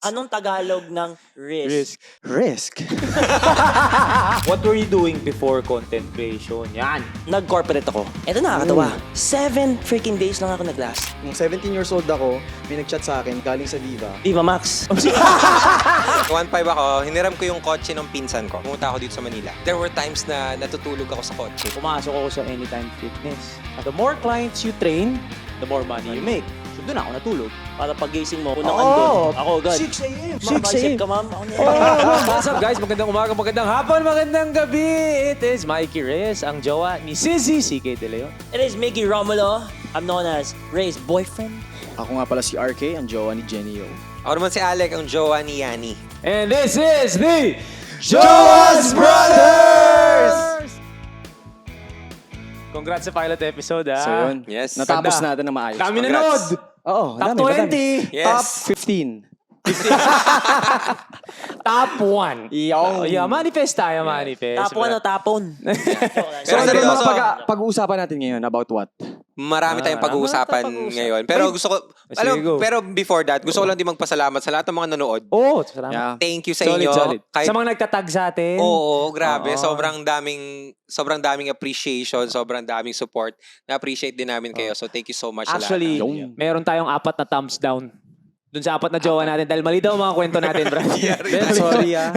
Anong Tagalog ng risk? Risk. What were you doing before content creation? Yan. Nag-corporate ako. Ito nakakatawa. 7 freaking days lang ako nag-last. Nung 17 years old ako, may nag-chat sa akin galing sa Viva. Viva Max. 1.5 ako, hiniram ko yung kotse ng pinsan ko. Pumunta ako dito sa Manila. There were times na natutulog ako sa kotse. Pumasok ako sa Anytime Fitness. At the more clients you train, the more money you make. So doon ako natulog. Para pag-gising mo, unang andun. Ako agad. 6 a.m. 6 a.m. ka, ma'am. Ako na. What's up guys? Magandang umaga, magandang hapon, magandang gabi. It is Mikey Reyes, ang jowa ni Sizzy CK De Leon. It is Mickey Romulo. I'm known as Ray's boyfriend. Ako nga pala si RK, ang jowa ni Jenny O. Ako naman si Alec, ang jowa ni Yani. And this is the Joas Brothers! Congrats sa pilot episode, ha? So yun, Yes. natapos Ganda. natin na maayos. Dami Congrats. nanood! Oo, Top madami. 20! Yes. Top 15. Top 1! Iyong. Yeah, manifest tayo, manifest. Tapon o tapon? So ano seryoso, naman pag-uusapan natin ngayon? About what? Marami tayong pag-uusapan ngayon. Pero gusto ko, Sige, go. pero before that, gusto ko lang din magpasalamat sa lahat ng mga nanood. Oh, salamat. Yeah. Thank you sa Solid, inyo. solid. Kahit, Sa mga nagtatag sa atin. oo, grabe. Oo. Sobrang daming appreciation, sobrang daming support. Na-appreciate din namin kayo. So thank you so much Actually, sa lahat. meron tayong 4 na thumbs down. Doon sa 4 na jowa natin. Dahil mali daw mga kwento natin, bro. Sorry ah.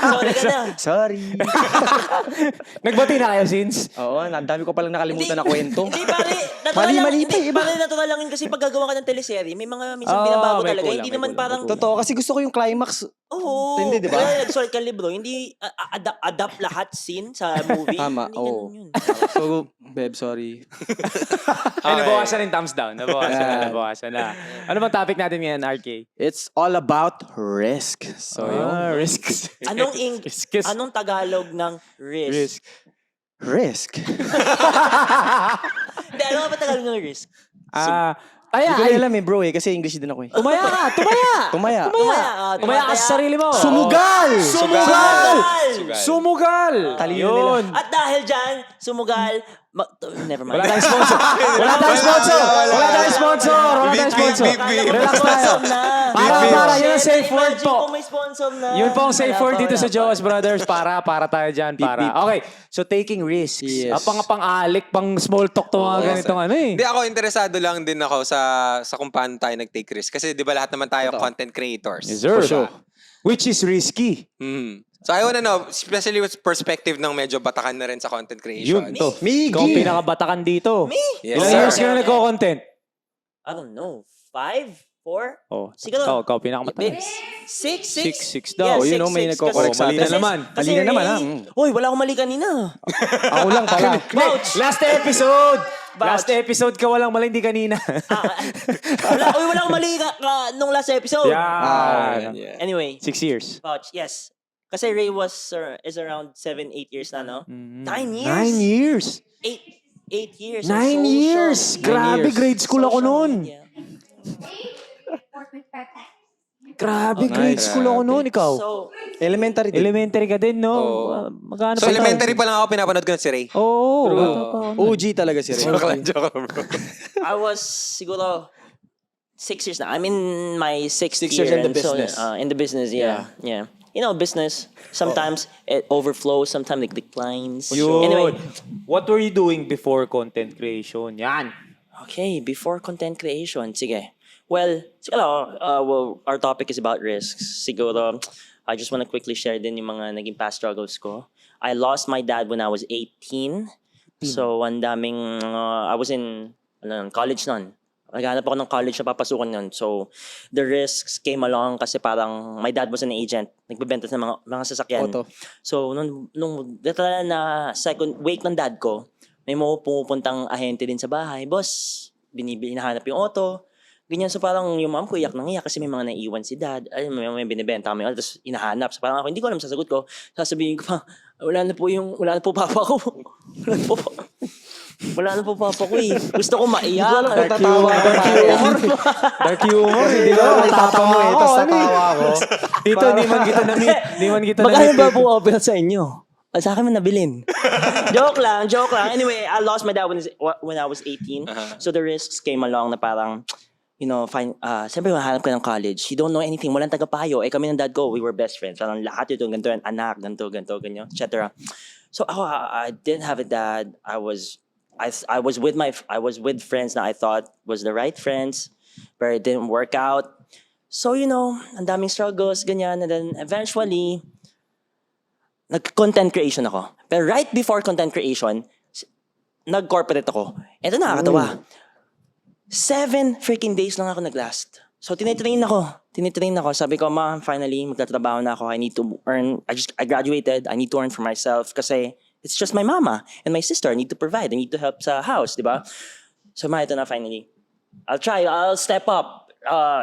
Sorry ka na. Sorry. Nagbati na kayo since? Oo, ang dami ko palang nakalimutan na kwento. Hindi, pare. Mali-mali pa, iba. Pare, natural lang yun kasi pag gagawa ka ng teleserye, may mga minsan Oo, binabago may talaga. kulang, Hindi may naman kulang, parang... may kulang. Totoo, kasi gusto ko yung climax. Oo. Hindi, di ba? Kaya nag-sort ka libro, hindi adapt lahat scene sa movie. Tama, Hindi oo. ganun yun. So, babe, sorry. Ay, nabawasan rin thumbs down. Nabawasan na. Ano bang topic natin ngayon, RK? It's all about risk. So, yun. Risks. Anong Tagalog ng risk? Risk. Hindi, ano nga ba Tagalog ng risk? Taya, Hindi ko rin alam bro kasi English din ako eh. tumaya ka! Tumaya. Tumaya ka sa sarili mo. Sumugal! Sugal! Sumugal! Talino Yun. At dahil dyan, sumugal, never mind. Wala tayong sponsor. Wala tayong sponsor. Relax tayo. Para, yun ang safe word Imagine po. kung may sponsor na. Yun po ang safe Wala word pa, dito wala sa pa. Joas Brothers. Para tayo dyan. Beep, beep. Okay, so taking risks. Yes. Pang-alik, pang small talk to mga ganitong ano eh. Hindi ako interesado lang din ako sa kung paano tayo nag-take risk. Kasi di ba lahat naman tayo content creators. Yes, sir. For sure. Which is risky. So I wanna know, especially with perspective ng medyo batakan na rin sa content creation. Yun to. Miggy! Ikaw ang pinakabatakan dito. Yes, Ilang sir. years ka na nagko-content? I don't know. 5? 4? Oh, Siguro. ikaw pinakamataas. 6? 6 daw. you know, may nagko-correct sa mali atin. na naman. Mali na naman, ha? Uy, wala akong mali kanina. Ako lang pala. Vouch! Last episode! Vouch. Last episode ka walang mali, hindi kanina. Wala akong mali nung last episode. Yeah. Anyway, 6 years. vouch, yes. Kasi Ray is around 7-8 years na, no? 9 years? 9 years. 8 years. 9 years. Grabe, years. grade school ako noon. Grabe, Oh, grade nice. school ako noon. Ikaw? So, Elementary din. Elementary ka din, no? Oo. Magkano So elementary pa lang ako, pinapanood ko na si Ray. Oo. OG talaga si Ray. Joke lang, bro. I was siguro 6 years na. I'm in my 6th 6 year. years in the and so, business. in the business, yeah. You know, business, sometimes it overflows, sometimes it declines. Anyway, What were you doing before content creation? Yan. okay, before content creation, sige. Well, siguro, our topic is about risks. Siguro, I just want to quickly share din yung mga naging past struggles ko. I lost my dad when I was 18. So, ang daming, I was in college nun. Naghanap ako ng college na papasukan nun. So, the risks came along kasi parang my dad was an agent. Nagbebenta ng mga sasakyan. Auto. So, nung literal na second week ng dad ko, may mga pumupuntang ahente din sa bahay. Boss, hinahanap yung auto. Ganyan. So, parang yung mom ko iyak nang iyak kasi may mga naiwan si dad. Ay, may binibenta kami. Tapos, hinahanap. So, parang ako, hindi ko alam sasagot ko. Sasabihin ko pa, wala na po papa ko. Wala na po papa ko eh. Gusto ko maiyak. Dark humor. Dark humor. Hindi ba? Tatawa mo eh. Tapos tatawa ako. Dito, hindi man kita na-meet. Hindi man kita Magkano na-meet. ba po offer sa inyo? Sa akin man nabilin. joke lang. Anyway, I lost my dad when I was 18. So the risks came along na parang siyempre mahanap ka ng college. You don't know anything. Walang tagapayo. Kami ng dad ko, we were best friends. Parang lahat ito, ganito yan, anak, ganito, ganyan, etc. So ako, I didn't have a dad. I was with friends na I thought was the right friends, but it didn't work out. So, ang daming struggles, ganyan. And then eventually, nag-content creation ako. Pero right before content creation, nag-corporate ako. Ito nakakatawa. 7 freaking days lang ako nag-last. So, tinitrain ako. Sabi ko, Ma, finally, magtatrabaho na ako. I need to earn. I graduated. I need to earn for myself kasi it's just my mama and my sister. I need to provide. I need to help sa house, di ba? So, Ma, ito na finally. I'll try. I'll step up.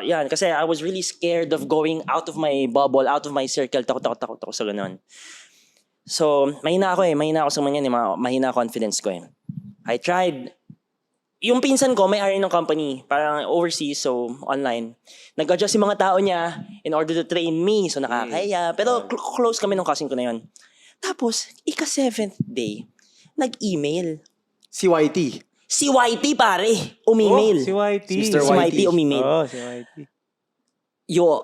Yan, kasi I was really scared of going out of my bubble, out of my circle. Takot ako sa ganun. So, mahina ako sa mga yan. Mahina confidence ko eh. I tried. Yung pinsan ko, may-ari ng company, parang overseas, so online. Nag-adjust yung mga tao niya in order to train me, so nakakaya. Pero close kami ng cousin ko na yun. Tapos, ika-7th day, nag-email. Si YT. Si YT, pare, umi-mail. Si YT. Mr. Si YT umi-mail. Si YT. Your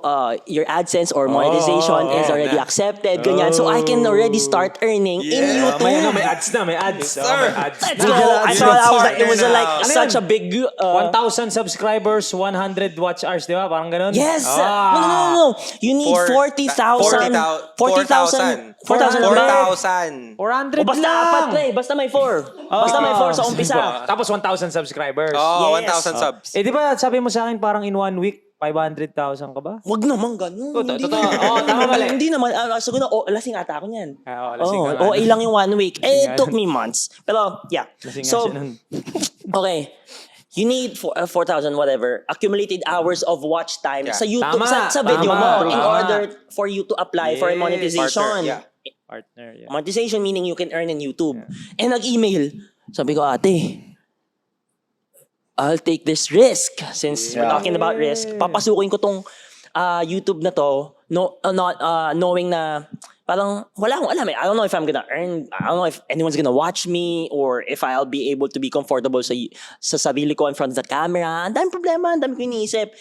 AdSense or monetization is already accepted, ganyan. So I can already start earning in YouTube. May ads na, may ads. sir. Let's go! I thought it was like Ano such yun? a big... 1,000 subscribers, 100 watch hours, di ba? Parang ganun. Yes! No. You need 40,000. 4,000. 4,000. 400 O basta lang. apat na eh. Basta may 4. Basta may 4 sa umpisa. Tapos 1,000 subscribers. Yes. 1,000 subs. Eh di ba sabi mo sa akin parang in 1 week, 500,000 ka ba? Wag naman ganun. Totoo. Tama mali. Hindi naman. Siguro, lasing ata ako niyan. Lasing ka nga. OA lang yung 1 week. It took me months. Pero, yeah. Lasing nga So, siya nun. okay. You need 4,000 whatever accumulated hours of watch time Yeah. sa YouTube, Tama, sa video tama, mo in tama. order for you to apply for Yes. monetization. Partner, yeah. Partner, yeah. Monetization meaning you can earn in YouTube. And nag-email. Sabi ko, ate, I'll take this risk. Since we're talking about risk, papasukin ko tong YouTube na to, knowing na parang wala akong alam eh. I don't know if I'm gonna earn, I don't know if anyone's gonna watch me or if I'll be able to be comfortable sa sarili ko in front of the camera. Ang daming problema, ang daming ko iniisip.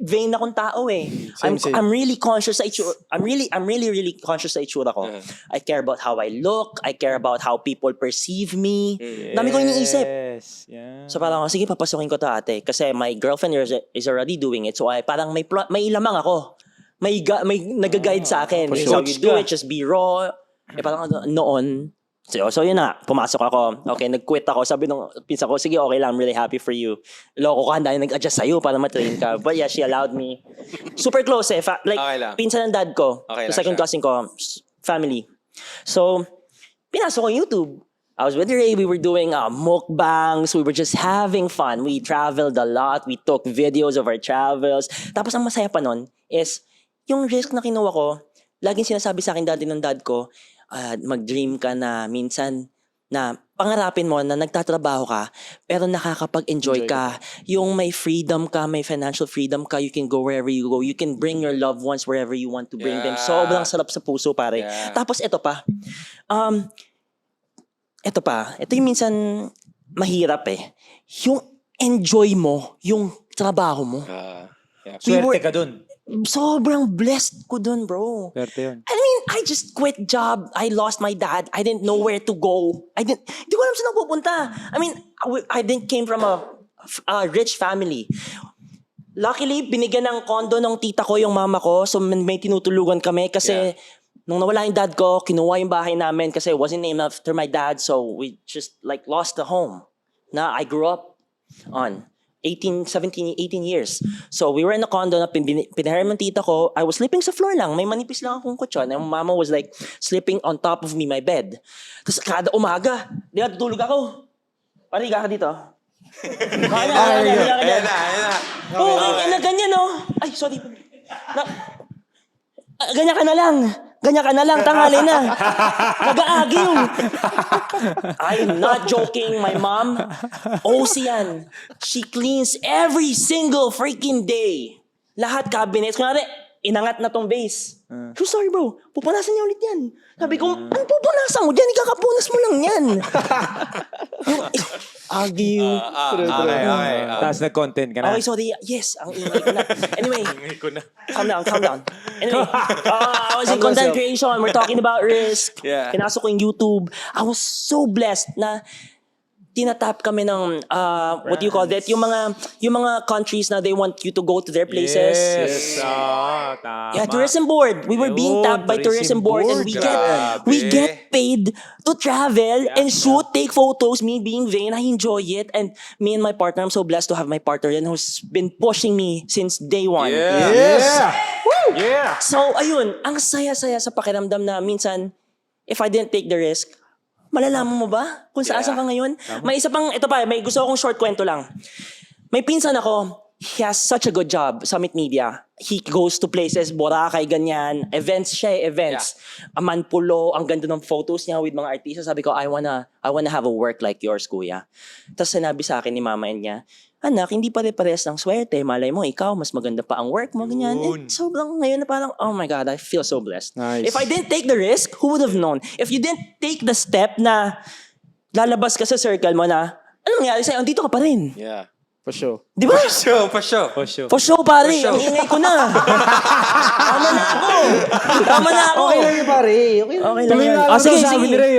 Vain akong tao eh. Same. I'm really conscious sa itsura. I'm really conscious sa itsura ko. I care about how I look. I care about how people perceive me. Dami ko iniisip. Yes. Yeah. So parang, sige, papasukin ko to ate. Kasi my girlfriend is already doing it. So parang may lamang ako. May nag-guide sa akin. For So sure. you do it, just be raw. Parang noon. So yun na, pumasok ako. Okay, nag-quit ako. Sabi nung pinsa ko, sige, okay lang, I'm really happy for you. Loko ka, dahil nag-adjust sa'yo para matrain ka. But yeah, she allowed me. Super close eh. Okay lang. Pinsan ng dad ko. Okay The lang second siya. cousin ko, family. So, pinasok ko yung YouTube. I was with Ray, we were doing mukbangs, we were just having fun. We traveled a lot, we took videos of our travels. Tapos ang masaya pa nun is, yung risk na kinuha ko, laging sinasabi sa akin dati ng dad ko, mag-dream ka na minsan na pangarapin mo na nagtatrabaho ka, pero nakakapag-enjoy ka. Yung may freedom ka, may financial freedom ka, you can go wherever you go. You can bring your loved ones wherever you want to bring them. Yeah. Sobrang sarap sa puso, pare. Yeah. Tapos ito pa, ito yung minsan mahirap eh. Yung enjoy mo, yung trabaho mo. Yeah. Swerte ka dun. Sobrang blessed ko dun, bro. Swerte yun. I mean, I just quit job. I lost my dad. I didn't know where to go. Hindi ko alam saan ako pupunta. I mean, I didn't came from a rich family. Luckily, binigyan ng condo ng tita ko yung mama ko. So may tinutulugan kami kasi nung nawala yung dad ko, kinuha yung bahay namin kasi it wasn't named after my dad. So we just like lost the home na I grew up on. 18 years. So we were in a condo na pinahiram ng tita ko. I was sleeping sa floor lang. May manipis lang akong kutsyon. And mama was like sleeping on top of me, my bed. Tapos kada umaga, di ba, tutulog ako. Pare, higa ka dito. Ayan na. Oo, ganyan no. Ay, sorry. Ganyan ka na lang, tanghali na. Nag-aagi yung... I'm not joking, my mom. OC yan. She cleans every single freaking day. Lahat cabinets. Kunwari, inangat na tong vase. True story, bro. Pupunasan niya ulit yan. Sabi ko, ano pupunasan mo dyan? Ikakapunas mo lang yan. Argue. Okay. Tapos nag-content ka na. Okay, sorry. Yes, ang ingay ko na. Anyway, calm down. Anyway, I was in content creation. We're talking about risk. Yeah. Pinasok ko yung YouTube. I was so blessed na tinatap kami ng what do you call that? Yung mga countries na they want you to go to their places. Yes. Tama. Yeah, tourism board. We were being Yun, tapped by tourism board and Grabe. we get paid to travel and shoot, take photos, me being vain. I enjoy it. And me and my partner, I'm so blessed to have my partner and who's been pushing me since day one. Yeah. So, ayun, ang saya-saya sa pakiramdam na minsan, if I didn't take the risk, malalaman mo ba kung saan ka ngayon? May isa pang, ito pa, may gusto akong short kwento lang. May pinsan ako, he has such a good job sa Mit Media. He goes to places, Boracay, ganyan. Events siya, events. Manpulo, ang ganda ng photos niya with mga artista. Sabi ko, I wanna have a work like yours, kuya. Tapos sinabi sa akin ni mama niya, anak, hindi pare-pares ng swerte. Malay mo, ikaw, mas maganda pa ang work mo, ganyan. And sobrang ngayon na parang, oh my God, I feel so blessed. Nice. If I didn't take the risk, who would have known? If you didn't take the step na lalabas ka sa circle mo na, ano nangyari sa'yo? Andito ka pa rin. Yeah. For sure. Di ba? For sure. For sure, pare. Ang ingay ko na. Tama na ako. Okay lang yun, pare. Okay lang. Okay lang Tuloy yan. nga Ah, lang sige, sabi ni sige. Ray,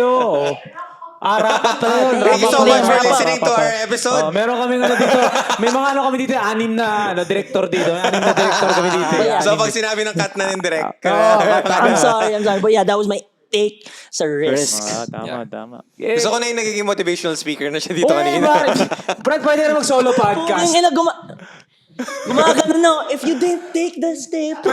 Arapat pa yun. Thank you so much for Wrap up. listening to our episode. Meron kami dito. May mga kami dito, 6 na director dito. 6 na director kami dito. So pag sinabi ng cut na ng direct. I'm sorry. But yeah, that was my take sa risk. Tama. Gusto ko na yung nagiging motivational speaker na siya dito kanina. Brad, pwede na mag-solo podcast. Kung gumagano no, if you didn't take the step.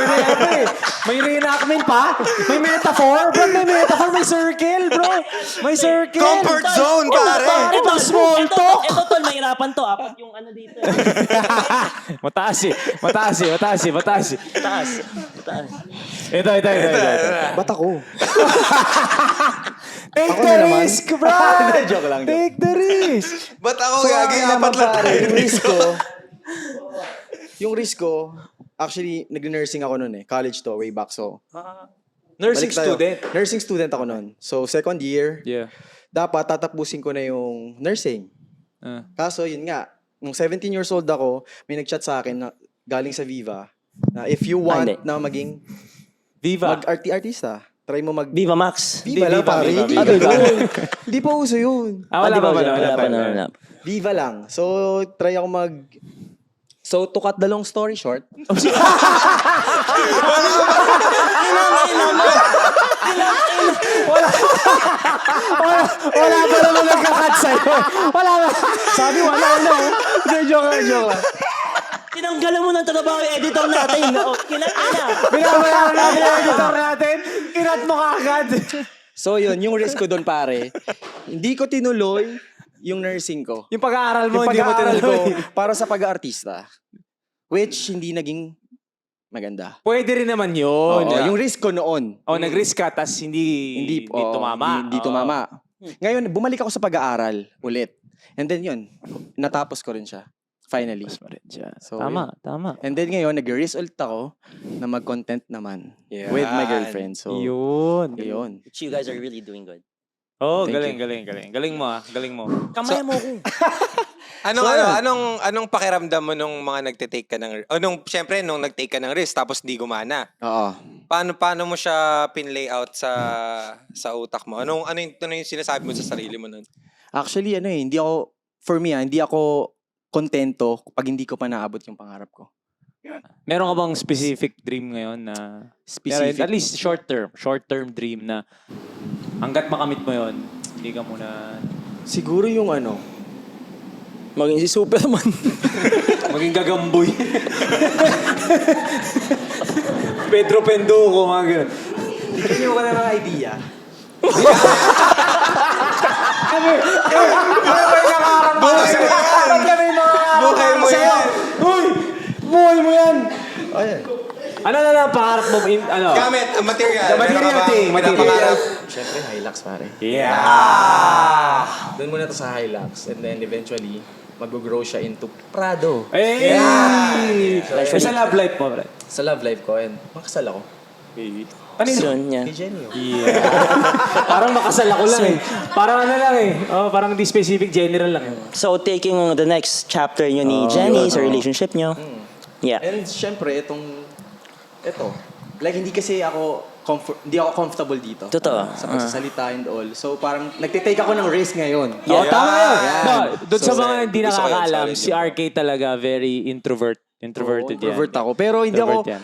May reenactment pa? May metaphor? Brad, may metaphor. May circle, bro. May circle. Comfort zone, pare. Ito, small talk. Ito, tol, mahirapan to. Apat yung ano dito. Mataas. Taas. Ito. Ba't ako? Take Ako the na naman. risk, Brad. Joke lang. Take the risk. Ba't ako So, gagawin? naman, Apat lang pare, tayo. yung risk ko, actually, nag-nursing ako noon college to, way back. So, Nursing balik tayo. student. Nursing student ako noon. So, second year, Yeah. dapat tatapusin ko na yung nursing. Kaso, yun nga, nung 17 years old ako, may nag-chat sa akin na galing sa Viva, na if you want hindi. na maging Viva. mag-artista, try mo mag... Viva Max. Viva lang, pare. Viva. Hindi yun. Hindi pa uso yun. Wala pa. Wala. Viva lang. So, try ako mag... So, to cut the long story short, Wala pa naman nagkakat sa'yo. Wala ba? sabi wala na. Hindi, joke lang. Tinanggalan mo ng trabaho yung editor natin. Kinat na. Binabayaran natin ang editor natin. Kinat mo kaagad. So, yun, yung risk ko doon, pare. Hindi ko tinuloy yung nursing ko. Yung pag-aaral mo, Yung hindi mo pag-aaral ko tinuloy. para sa pag-aartista. Which hindi naging maganda. Pwede rin naman yun. Oo, yung risk ko noon. Nag-risk ka, tas hindi tumama. Hindi tumama. Ngayon, bumalik ako sa pag-aaral ulit. And then yun, natapos ko rin siya. Finally. So, Tama. And then ngayon, nag-risk ulit ako na mag-content naman Yan. with my girlfriend. So, Yun. yun. You guys are really doing good. Oh, Thank galing. Galing mo. Kamay mo ko. Anong pakiramdam mo nung mga nagte-take ka ng syempre nung nag-take ka ng risk tapos di gumana? Oo. Paano mo siya pin-layout sa utak mo? Ano yung sinasabi mo sa sarili mo nun? Actually, hindi ako kontento pag hindi ko pa naabot yung pangarap ko. Meron ka bang specific dream ngayon na Specific? at least short-term dream na hanggat makamit mo yon, hindi ka muna Siguro yung Maging si Superman. maging gagamboy. Pedro Penduko, mga ganun. Bigyan niyo ko na ng idea. Bukay mo yan! Buhay mo yan! Ayan. Ano na lang pangarap mo? Gamit, material. Material thing, material. Pangarap. Siyempre, Hilux, pare. Yeah! Doon muna to sa Hilux. And then eventually, mag-grow siya into Prado. Hey! Sa love life mo, bro. Sa love life ko, and makasal ako. Soon, yeah. Yeah. Parang makasal ako lang eh. Parang ano lang eh. Oh, parang di specific, general lang. So, taking the next chapter nyo ni Jenny sa relationship nyo. Yeah. And syempre, ito. Like, hindi kasi ako hindi ako comfortable dito. Totoo. Sa pagsasalita and all. So, parang nagtitake ako ng risk ngayon. Oh, tama yun. Yan. No, doon sa So, mga hindi gusto ko yun, nakakaalam, solid si yun. RK talaga very introverted yan. Introvert ako. Pero hindi Introvert ako... yan.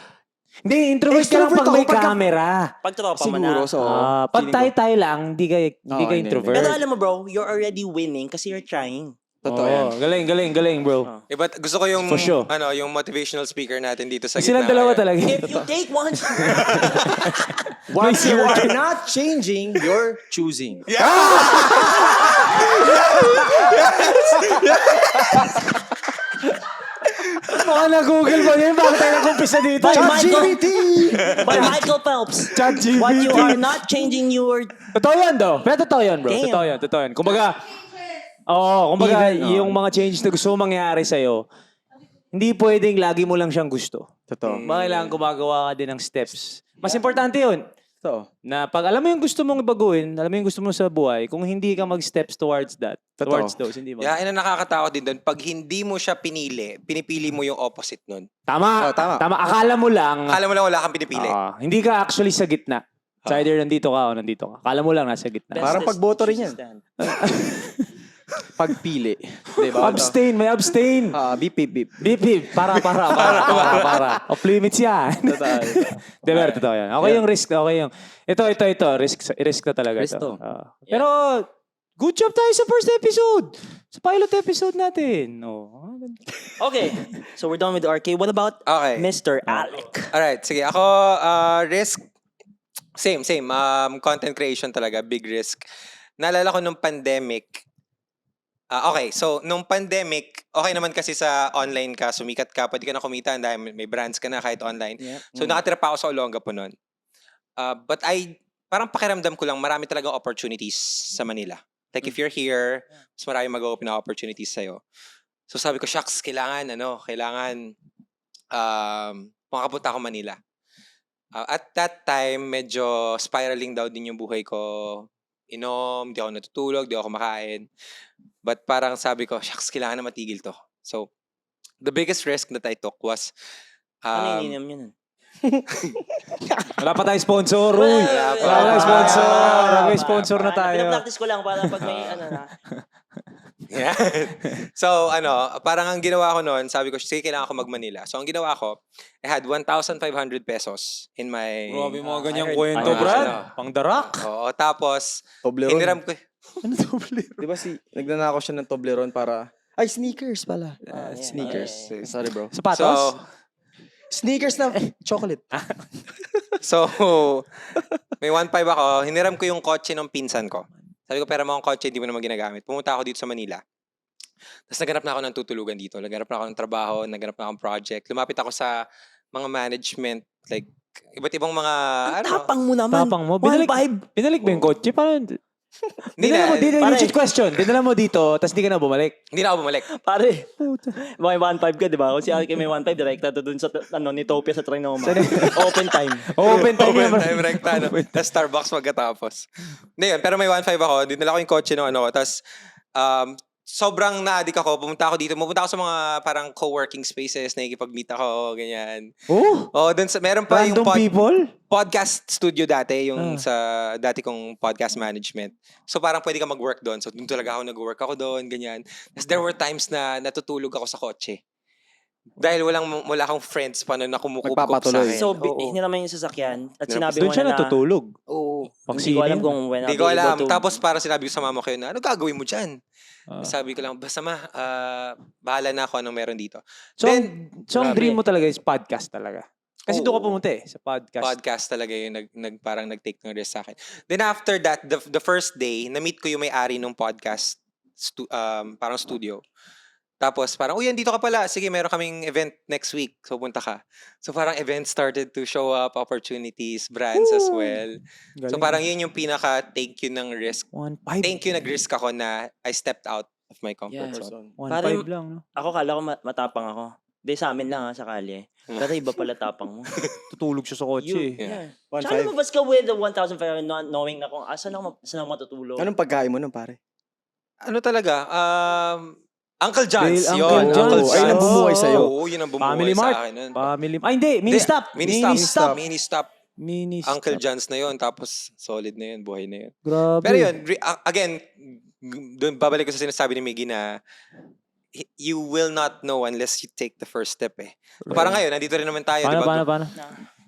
Hindi, introvert ka lang Extrovert pag may ako pagka- camera. Pag tropa mo Siguro, na. so... Pag feeling ko- tayo-tayo lang, hindi ka hindi, introvert. Pero alam mo bro, you're already winning kasi you're trying. Totoo yan. Galing, bro. But gusto ko yung For sure. yung motivational speaker natin dito sa Silang gitna. dalawa ngayon. talaga. If you take one What you are not changing, you're choosing. Baka na-google mo yun, bakit tayo nag-umpisa dito? By ChatGPT! by Michael Phelps. ChatGPT. What you are not changing, you're... Totoo yan, do. Pero totoo yan, bro. Damn. Totoo yan. Kumbaga, kumbaga, Even, yung mga changes na gusto mo mangyari sa'yo, hindi pwedeng lagi mo lang siyang gusto. Totoo. Baka kailangan gumagawa ka din ng steps. Mas importante yun, Totoo. na pag alam mo yung gusto mong ibaguhin, alam mo yung gusto mo sa buhay, kung hindi ka mag-steps towards that, Totoo. towards those, hindi mo. Yeah, and ang nakakatakot din doon, pag hindi mo siya pinipili mo yung opposite nun. Tama, tama. Akala mo lang, Akala mo lang wala kang pinipili. hindi ka actually sa gitna. It's either nandito ka o nandito ka. Akala mo lang nasa gitna. Parang pagboto rin yan. Pagpili. Diba? Abstain, may abstain. Beep, beep, beep. Beep, beep. Para. Off limits yan. Di ba, totoo yan. Okay yung risk. Okay yung... Ito. Risk na talaga Risk ito. to. Pero, good job tayo sa first episode. Sa pilot episode natin. Oh. Okay, so we're done with the RK. What about Okay. Mr. Alec? Alright, sige. Ako, risk, same. Content creation talaga, big risk. Naalala ko nung pandemic, okay, so nung pandemic, okay naman kasi sa online ka, sumikat ka, pwede ka na kumita dahil may brands ka na kahit online. So nakatira pa ako sa Olongapo noon. But parang pakiramdam ko lang, marami talagang opportunities sa Manila. Like if you're here, mas marami mag-open na opportunities sa'yo. So sabi ko, shucks, kailangan makapunta ako Manila. At that time, medyo spiraling daw din yung buhay ko. Inom, di ako natutulog, di ako kumakain. But parang sabi ko, shucks, kailangan na matigil to. So, the biggest risk that I took was... Ano yung ininom yun? Wala pa tayong sponsor, Uy. Wala pa tayong sponsor. May sponsor na tayo. Pinapractice ko lang para pag may na. Yeah. So, parang ang ginawa ko noon, sabi ko, sige, kailangan ko mag-Manila. So, ang ginawa ko, I had 1,500 pesos in my... Grabe mga ganyang I heard- kwento, I heard- Brad. ano. Pang darak. Oo, tapos, Toblerone. hiniram ko... Di ba nagnanakaw siya ng Toblerone para... Ay, sneakers pala. Sneakers. Sorry, bro. Sapatos. So, Sneakers na chocolate. So, may 1.5 ako. Hiniram ko yung kotse ng pinsan ko. Sabi ko, pera mo ang kotse, hindi mo naman ginagamit. Pumunta ako dito sa Manila. Tapos naghanap na ako ng tutulugan dito. Naghanap na ako ng trabaho, naghanap na ako ng project. Lumapit ako sa mga management, like, iba't ibang mga, Tapang mo naman. Tapang mo. 1.5. Binalik ba yung kotse? Parang... Hindi Dinala mo, Pare. legit question. Dinala mo dito, tapos di ka na bumalik. Hindi na ako bumalik. Pare, may 1.5 ka, di ba? Kung si Alec may 1.5, direkta doon sa Nitopia sa Trinoma. Open time. Open time Open yan. time, rekta. Tapos Starbucks magkatapos. Hindi yun, pero may 1.5 ako. Dinala ko yung kotse ng Tapos, sobrang na-addict ako. Pumunta ako dito. Pumunta ako sa mga parang co-working spaces. Nakikipag-meet ako, ganyan. Oh, Dun meron pa yung random people? podcast studio dati, yung sa dati kong podcast management. So parang pwede ka mag-work doon. So doon talaga ako nag-work ako doon, ganyan. Tapos there were times na natutulog ako sa kotse. Dahil wala akong friends pa na kumukupkup sa Nagpapatuloy. akin. So, Oo. hinira mo yung sasakyan at sinabi Doon mo siya na natutulog. Oo. Pag Hindi ko alam sino? kung when Hindi I'll ko be able alam. to- Tapos para sinabi ko sa mama ko yun, ano gagawin mo dyan? Ah. Sabi ko lang, basta bahala na ako anong meron dito. So, Then, ang grabe. dream mo talaga is podcast talaga. Kasi doon ka pumunta sa podcast. podcast talaga yung parang nag-take ng risk sa akin. Then after that, the first day, na-meet ko yung may-ari ng podcast, parang studio. Tapos parang, uy, andito ka pala. Sige, meron kaming event next week. So, punta ka. So, parang events started to show up, opportunities, brands as well. So, parang yun yung pinaka-thank you ng risk. 1.5. Thank you, nag-risk ako na I stepped out of my comfort Yeah. zone. 1.5 Parang- lang. No? Ako kala ko matapang ako. Di sa amin lang sa kalye. Pero iba pala tapang mo. Tutulog siya sa kotse. You, eh. yeah. 1.5. Tsaka lumabas ka with the 1,500 not knowing na kung saan ako matutulog. Anong pagkain mo nun, pare? Ano talaga? Uncle John's. Dale, Yun, Uncle John's. Ayun ang bumuhay sa'yo. Oo, yun ang bumuhay Family sa Mart. akin. Nun. Family. Ay, hindi. Mini stop. Mini stop. Mini stop. Uncle John's na yun. Tapos solid na yun. Buhay na yun. Grabe. Pero yun, again, doon babalik ko sa sinasabi ni Miggy na you will not know unless you take the first step eh. Parang ngayon, nandito rin naman tayo. Paano?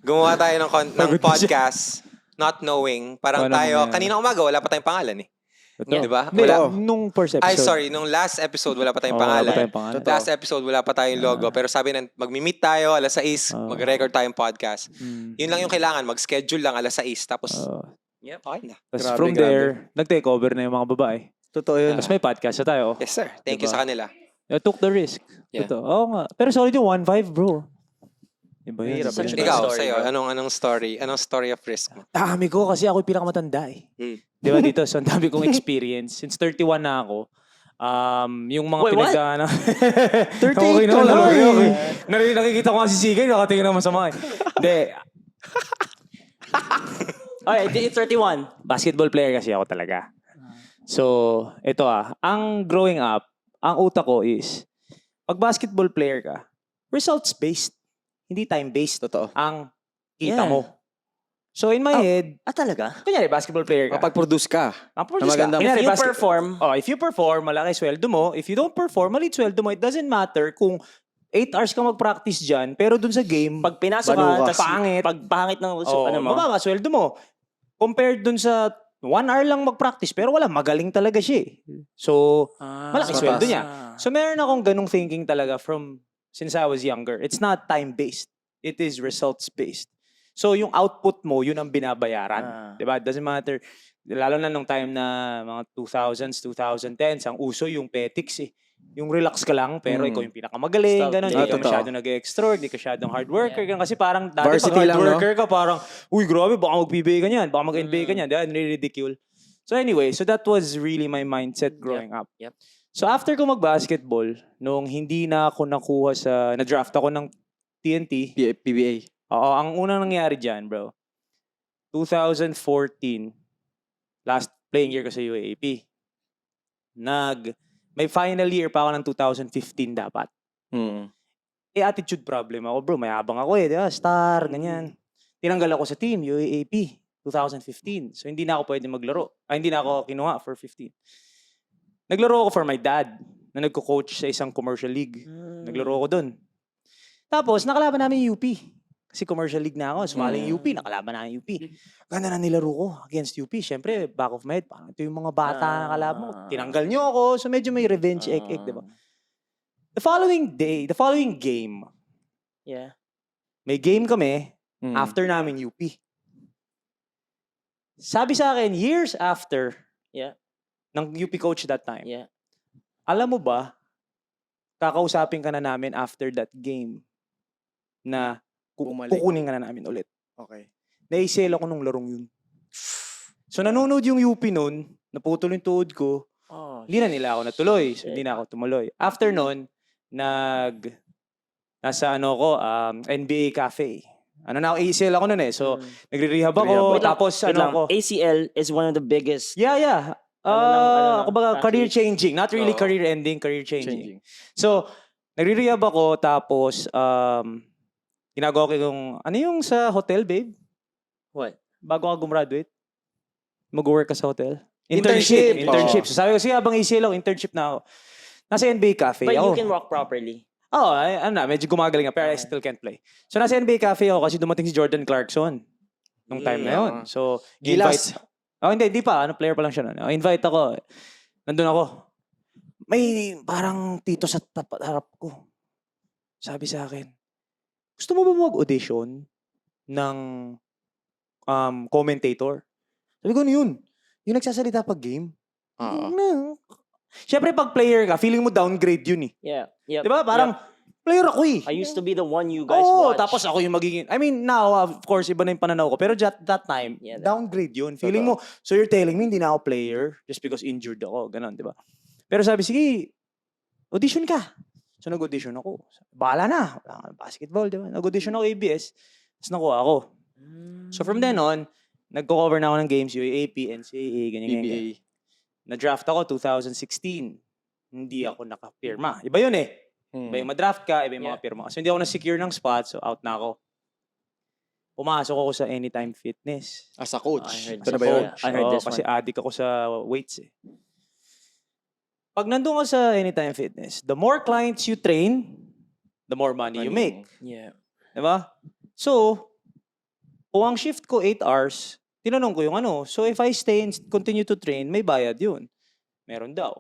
Gumawa tayo ng podcast, not knowing. Parang Paano tayo, mo na- kanina umaga, wala pa tayong pangalan eh. Totoo. Di ba? Hindi, Wala. nung first episode. Ay, sorry. Nung last episode, wala pa tayong Oo, wala pangalan. pa tayong pangalan. Totoo. Last episode, wala pa tayong logo. Pero sabi na, mag-meet tayo, alas 6, mag-record tayong podcast. Yun lang yung kailangan. Mag-schedule lang alas 6. Tapos, okay na. Tapos Grabe, from there, nag-take over na yung mga babae. Totoo yun. Tapos may podcast na tayo. Yes, sir. Thank you Diba? sa kanila. I took the risk. Yeah. Totoo. Oo nga. Pero solid yung 1.5, bro. Iba yun. Mahirap Such yun. a- Ikaw, story, sa'yo, bro. anong story? Anong story of risk mo? Dami ko kasi ako yung pinakamatanda eh. Di ba dito? So, ang dami kong experience. Since 31 na ako, yung mga Wait, what? pinagdaanan. 38 okay ka naman, lang okay, eh. okay. Nakikita ko nga si Sigay, nakatingin naman masama eh. Hindi. Okay, 31. Basketball player kasi ako talaga. So, ito ang growing up, ang utak ko is, pag basketball player ka, results-based, hindi time-based. Totoo. Ang kita Yeah. mo. So, in my head, Talaga? kunyari, basketball player ka. Kapag-produce ka. Ang produce ka. magandang- Kunyari, If you basket- perform, Oh, if you perform, malaki sweldo mo. If you don't perform, maliit sweldo mo. It doesn't matter kung 8 hours ka mag-practice dyan, pero dun sa game, pag pinasok Banu ka, ka. tas Pangit. pag pangit ng ano mo, mababa sweldo mo. Compared dun sa 1 hour lang mag-practice, pero wala, magaling talaga siya eh. So, malaki mas sweldo mataas. niya. So, meron akong ganung thinking talaga from since I was younger. It's not time-based. It is results-based. So, yung output mo, yun ang binabayaran. Diba? It doesn't matter. Lalo na nung time na mga 2000s, 2010s, ang uso yung petics eh. Yung relax ka lang, pero ikaw yung pinakamagaling, Stop gano'n. play. Hindi ka Totoo. masyado nag-extra, hindi ka masyadong hard worker. Ganun. Kasi parang dati Varsity pag hard lang, no? worker ka, parang, uy, grabe, baka mag-PBA ka niyan, baka mag-NBA ka niyan. Diba? Nire-ridicule. So anyway, so that was really my mindset growing up. Yep. So after ko mag-basketball, nung hindi na ako nakuha na-draft ako ng TNT, PBA. oo, ang unang nangyari dyan, bro, 2014, last playing year ko sa UAAP, may final year pa ako ng 2015 dapat. Attitude problem ako, bro. Mayabang ako eh, di ba? Star, ganyan. Tinanggal ako sa team, UAAP, 2015. So, hindi na ako pwede maglaro. Hindi na ako kinuha for 15. Naglaro ako for my dad na nagko-coach sa isang commercial league. Naglaro ako dun. Tapos, nakalaban namin yung UP. Kasi commercial league na ako. Sumali yung UP, nakalaban na yung UP. Ganda na nilaro ko against UP. Siyempre, back of my head, parang ito yung mga bata na nakalaban ko. Tinanggal niyo ako. So, medyo may revenge ek-ek, di ba? The following game, Yeah. may game kami after namin UP. Sabi sa akin, years after, Yeah. ng UP coach that time, Yeah. alam mo ba, kakausapin ka na namin after that game na Bumalik. kukunin ka na namin ulit. Okay. Naisel ako nung larong yun. So nanonood yung UP nun, naputol yung tuhod ko, Oh, hindi na nila ako natuloy. So, hindi na ako tumuloy. After nun, nasa NBA cafe. Ano na ako, ACL ako nun eh. So, nagre-rehab ako. Wait lang, Tapos, wait lang. ako. ACL is one of the biggest. Yeah. Ano Ako baga, athlete. career changing. Not really Oo. career ending, career changing. So, nagre-rehab ako. Tapos, ginagawa ko yung, ano yung sa hotel, babe? What? Bago ka gumraduate? Mag-work ka sa hotel? Internship. Internship. So, sabi ko, sige, habang ACL ako, internship na ako. Nasa NBA cafe But ako. you can walk properly. Oo, medyo gumagaling nga, pero I still can't play. So, nasa NBA cafe ako kasi dumating si Jordan Clarkson nung time na yun. So, Gilas. hindi pa. Player pa lang siya nun. Invite ako. Nandun ako. May parang tito sa harap ko. Sabi sa akin, gusto mo ba mag-audition ng commentator? Sabi ko, ano yun? Yung nagsasalita pag game? No. Siyempre, pag player ka, feeling mo downgrade yun eh. Yeah. Yeah. Di ba? Parang, player ako eh. I used to be the one you guys Oo, watch. tapos ako yung magiging, I mean, now, of course, iba na yung pananaw ko. Pero that time, Yeah, downgrade yun. Feeling mo, so you're telling me, hindi na ako player just because injured ako. Ganon, di ba? Pero sabi, sige, audition ka. So, nag-audition ako. Bahala na. Wala nga basketball, di ba? Nag-audition ako ABS. Tapos nakuha ako. So, from then on, nagko-cover na ako ng games, UAAP, NCAA, ganyan. PBA. Na-draft ako 2016. Hindi ako nakapirma. Iba yun eh. Iba yung ma-draft ka, iba yung mga pirma. So, hindi ako na-secure ng spot, so out na ako. Pumasok ako sa Anytime Fitness. As a coach. I heard Ito na this ba yun? one. I heard this kasi one. addict ako sa weights eh. Pag nandun ka sa Anytime Fitness, the more clients you train, the more money you make. Yeah. Diba? So, kung ang shift ko 8 hours, tinanong ko yung ano. So, if I stay and continue to train, may bayad yun. Meron daw.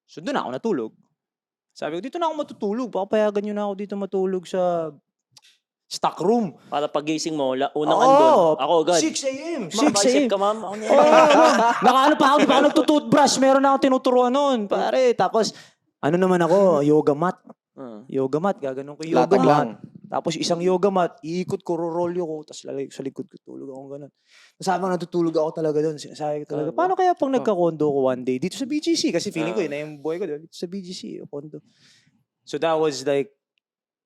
So, doon ako natulog. Sabi ko, dito na ako matutulog. Papayagan nyo na ako dito matulog sa stock room. Para pagising mo, unang andun. Ako agad. 6 a.m. 6 Bicep a.m. ka, ma'am. Ako na yan. Nakaano pa ako, di pa ako nagtutoothbrush. Meron na ako tinuturuan noon, pare. Tapos, ano naman ako, yoga mat. Yoga mat, gaganon ko yung yoga Latag mat. lang. Tapos isang yoga mat, iikot ko, rorolyo ko, tapos lalay ko sa likod ko, tulog ako gano'n. Tapos habang natutulog ako talaga doon, sinasabi ko talaga, paano kaya pag nagka-condo ko one day, dito sa BGC, kasi feeling ko yun na yung buhay ko, dito sa BGC, condo. So that was like,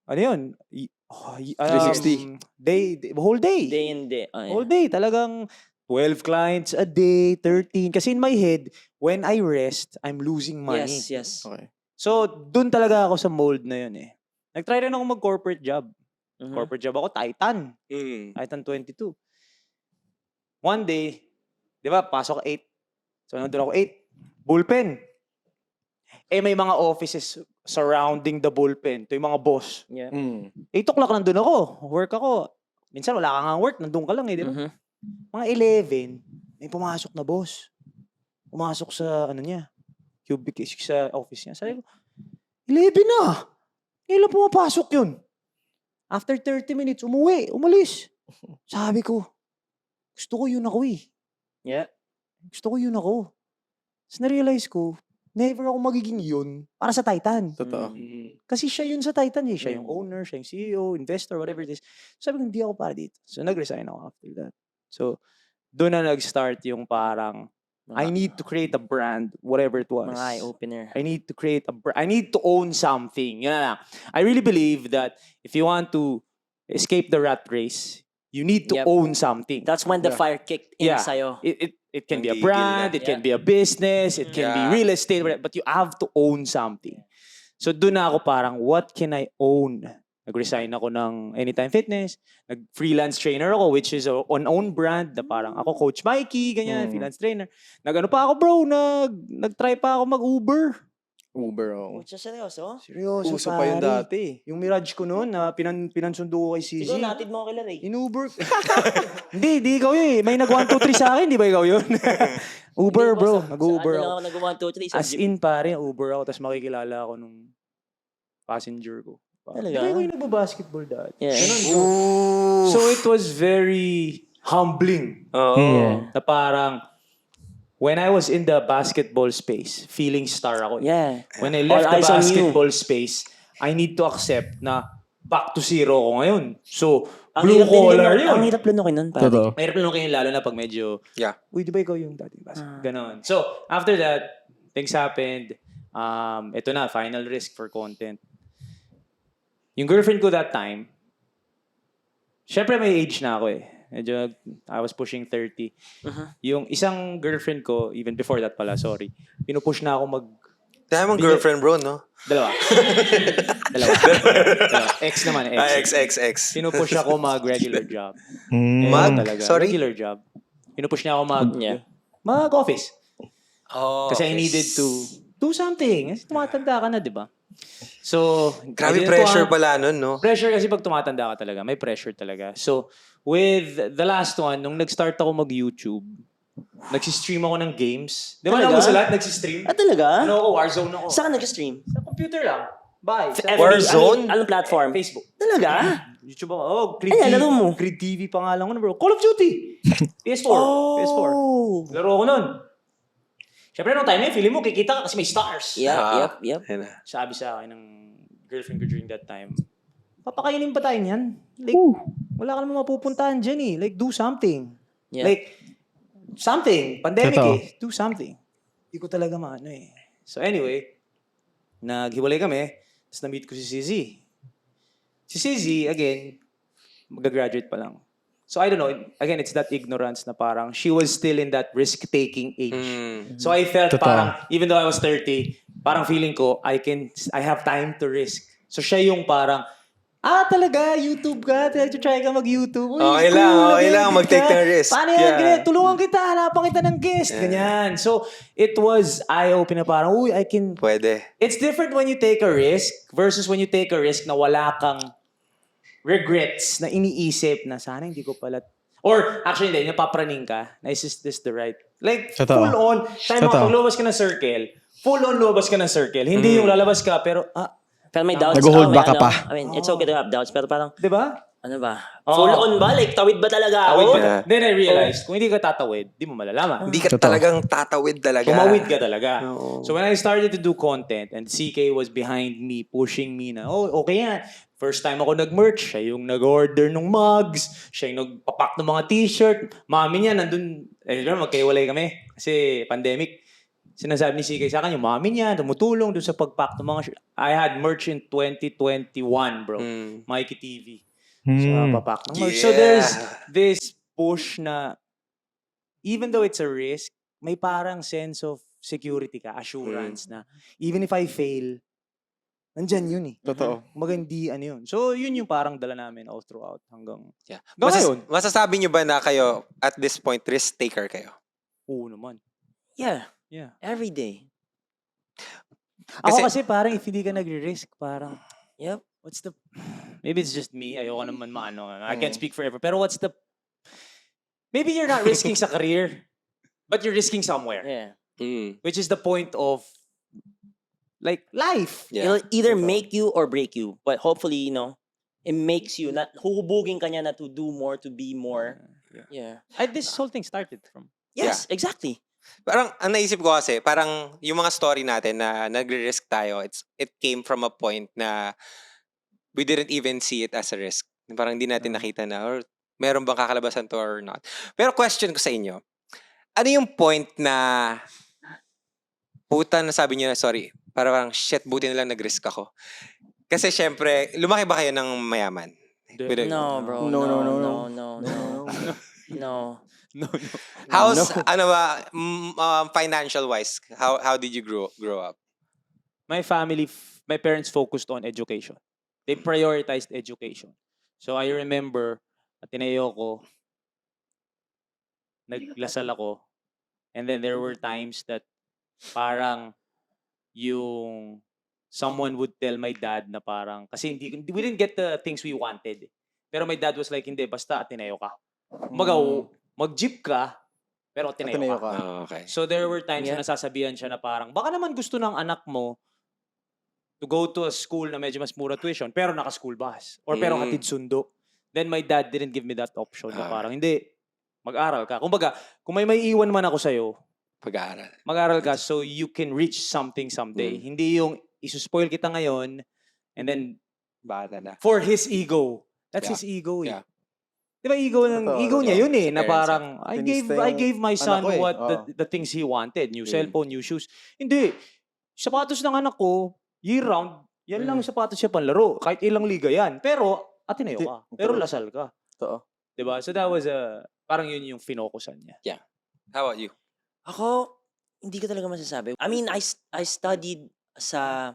ano yun? 360. Whole day. Day and day. Whole day. Talagang 12 clients a day, 13. Kasi in my head, when I rest, I'm losing money. Yes, yes. Okay. So, dun talaga ako sa mold na yun eh. Nag-try rin ako mag-corporate job. Mhm. Corporate job ako, Titan. Titan 22. One day, di ba, pasok 8. So, nandun ako 8. Bullpen. Eh, may mga offices surrounding the bullpen. Ito yung mga boss. Yeah. 8 o'clock nandun ako. Work ako. Minsan wala ka nga work, nandun ka lang eh, di ba? Mhm. Mga 11, may pumasok na boss. Pumasok sa, ano niya, cubicle, sa office niya. Sabi ko, 11 na! Kailan pumapasok yun? After 30 minutes, umalis. Sabi ko, gusto ko yun ako eh. Yeah. Gusto ko yun ako. Tapos na-realize ko, never ako magiging yun para sa Titan. Totoo. Kasi siya yun sa Titan eh. Siya yung owner, siya yung CEO, investor, whatever it is. Sabi ko, hindi ako para dito. So, nag-resign ako after that. So, doon na nag-start yung parang, I need to create a brand, whatever it was. Mga eye-opener. I need to create a brand. I need to own something. Yun na lang. I really believe that if you want to escape the rat race, you need to Yep. own something. That's when the Yeah. fire kicked in Yeah. sa'yo. It can be a Ang gigil brand, na. it can be a business, it can Yeah. be real estate, but you have to own something. So doon na ako parang, what can I own? Nag-resign ako ng Anytime Fitness, nag-freelance trainer ako, which is an own brand, na parang ako Coach Mikey, ganyan, freelance trainer. Nag-ano pa ako bro, nag-try pa ako mag-Uber. Uber, oh. Pucha, seryoso? Seryoso, Uso pa yun pare. dati. Yung Mirage ko noon, na pinansundo ko kay CZ. Siguro natid mo ako kila Ray. In-Uber. Hindi ikaw yun eh. May nag-1, 2, 3 sa akin, di ba ikaw yun? Uber Hindi, bro, boss, nag-Uber Sa ano lang ako. ako nag-1, 2, 3. Sa As jeep. in pare, Uber ako, tapos makikilala ako nung passenger ko. Talaga? Di ba ikaw yung nagbabasketball dati? Yeah. Ganun, bro. So it was very humbling. Oo. Na parang, when I was in the basketball space, feeling star ako. Yeah. When I left All the eyes on you. basketball space, I need to accept na back to zero ako ngayon. So, Ang blue hirap din collar lunukin- yun. Ang hirap lunukin nun, pare. Totoo. Mahirap lang kayo lalo na pag medyo, Yeah. uy, di ba ikaw yung dating basketball? Ganon. So, after that, things happened. Ito na, final risk for content. Yung girlfriend ko that time, syempre may age na ako eh. Medyo, I was pushing 30. Yung isang girlfriend ko, even before that pala, sorry, pinupush na ako Dahil mong girlfriend, bro, no? Dalawa. Dalawa. Ex naman, ex. Ex. Pinupush ako mag-regular job. Sorry? Regular job. Pinupush niya ako Yeah. mag-office. Oh, Kasi I needed to do something. Kasi tumatanda ka na, di ba? So, Grabe ganito pressure ang- pala nun, no? Pressure kasi pag tumatanda ka talaga. May pressure talaga. So, with the last one, nung nag-start ako mag-YouTube, nagsistream ako ng games. Di ba Talaga? alam mo sa lahat, nagsistream? Ah, talaga? Ano ako, Warzone ako. Saan ka nag-stream? Sa computer lang. Bye. Sa FB, Warzone? Anong platform? Facebook. Talaga? YouTube ako. Oh, Grid Ay, TV. laro mo? Grid TV pa nga lang ko na, bro. Call of Duty. PS4. PS4. Oh. Laro ko nun. Siyempre, nung time na yun, feeling mo, kikita ka kasi may stars. Yep. Ayun na. Sabi sa akin ng girlfriend ko during that time, papakainin pa tayo niyan. Like, wala ka naman mapupuntahan dyan eh. Like, do something. Yeah. Like, something. Pandemic Totoo. eh. Do something. Hindi ko talaga maano eh. So anyway, naghiwalay kami. Tapos na-meet ko si Sizzy. Si Sizzy, again, mag-graduate pa lang. So I don't know, again, it's that ignorance na parang she was still in that risk-taking age. So I felt Totoo. parang, even though I was 30, parang feeling ko, I have time to risk. So siya yung parang, talaga, YouTube ka, try ka mag-YouTube. Uy, Okay cool, lang, mag-take ng risk. Paano yan, Yeah. ganyan? Tulungan kita, hanapan kita ng guest, ganyan. So it was eye-opening na parang, uy, I can... Pwede. It's different when you take a risk versus when you take a risk na wala kang regrets na iniisip na sana hindi ko pala... Or actually hindi, napapraning ka na is this the right... Like Totoo. full on, time mo Totoo. pag lumabas ka ng circle, full on lumabas ka ng circle. Hindi yung lalabas ka pero, Pero may doubts. Nag-hold may back ka pa. I mean, it's okay to have doubts, pero parang, di ba? ano ba? Full on ba? Like, tawid ba talaga ako? Tawid ka. Yeah. Then I realized, kung hindi ka tatawid, di mo malalaman. Hindi ka Totoo. talagang tatawid talaga. Tumawid ka talaga. So when I started to do content and CK was behind me, pushing me na, okay yan. First time ako nag-merch, siya yung nag-order ng mugs, siya yung nagpapak ng mga t-shirt. Mami niya, nandun, magkaiwalay kami kasi pandemic. Sinasabi ni CK sa akin, yung mami niya, tumutulong doon sa pag-pack ng mga shirt. I had merch in 2021, bro. Mikey TV. So, papak ng merch. So there's this push na, even though it's a risk, may parang sense of security ka, assurance na, even if I fail, nandyan yun eh. Totoo. Magandi, ano yun. So, yun yung parang dala namin all throughout hanggang Yeah. ngayon. Masasabi nyo ba na kayo, at this point, risk taker kayo? Oo naman. Yeah. Yeah. Every day. Ako kasi parang if hindi ka nagre-risk, parang, Yep. what's the... Maybe it's just me. Ayoko naman maano. I can't speak forever. Pero what's the... Maybe you're not risking sa career, but you're risking somewhere. Yeah. Which is the point of, like, life. Yeah. It'll either make you or break you. But hopefully, it makes you, huhubugin ka niya na to do more, to be more. Yeah. This whole thing started from... Yes, exactly. Parang, ang naisip ko kasi, parang yung mga story natin na nagre-risk tayo, it came from a point na we didn't even see it as a risk. Parang hindi natin nakita na, or meron bang kakalabasan to or not. Pero question ko sa inyo, ano yung point na, puta na sabi niyo na, sorry, parang shit, buti na lang nag-risk ako. Kasi syempre, lumaki ba kayo ng mayaman? No, bro. No, no, no, No. How's, ano ba, financial wise, how did you grow up? My family, my parents focused on education. They prioritized education. So I remember, Ateneo ko, naglasal ako, and then there were times that parang yung someone would tell my dad na parang, kasi we didn't get the things we wanted. Pero my dad was like, hindi, basta Ateneo ka. Mag-jeep ka, pero Ateneo ka. Okay. So there were times na nasasabihan siya na parang, baka naman gusto ng anak mo to go to a school na medyo mas mura tuition, pero naka-school bus. Or pero hatid sundo. Then my dad didn't give me that option na parang, hindi, mag-aral ka. Kumbaga, kung may iwan man ako sa'yo, Pag-aaral. mag-aral ka so you can reach something someday. Hindi yung isuspoil kita ngayon and then Bata na. for his ego. That's his ego eh. Yeah. Di ba ego niya yun eh, na Parents, parang I gave my son anak ko eh. what the things he wanted, new cellphone, new shoes. Hindi. Sapatos ng anak ko, year round, yan lang yung sapatos siya panlaro. Kahit ilang liga yan. Pero Ateneo ka. Pero Lasal ka. Totoo. Di ba? So that was parang yun yung finokusan niya. How about you? Ako, hindi ko talaga masasabi. I mean, I studied sa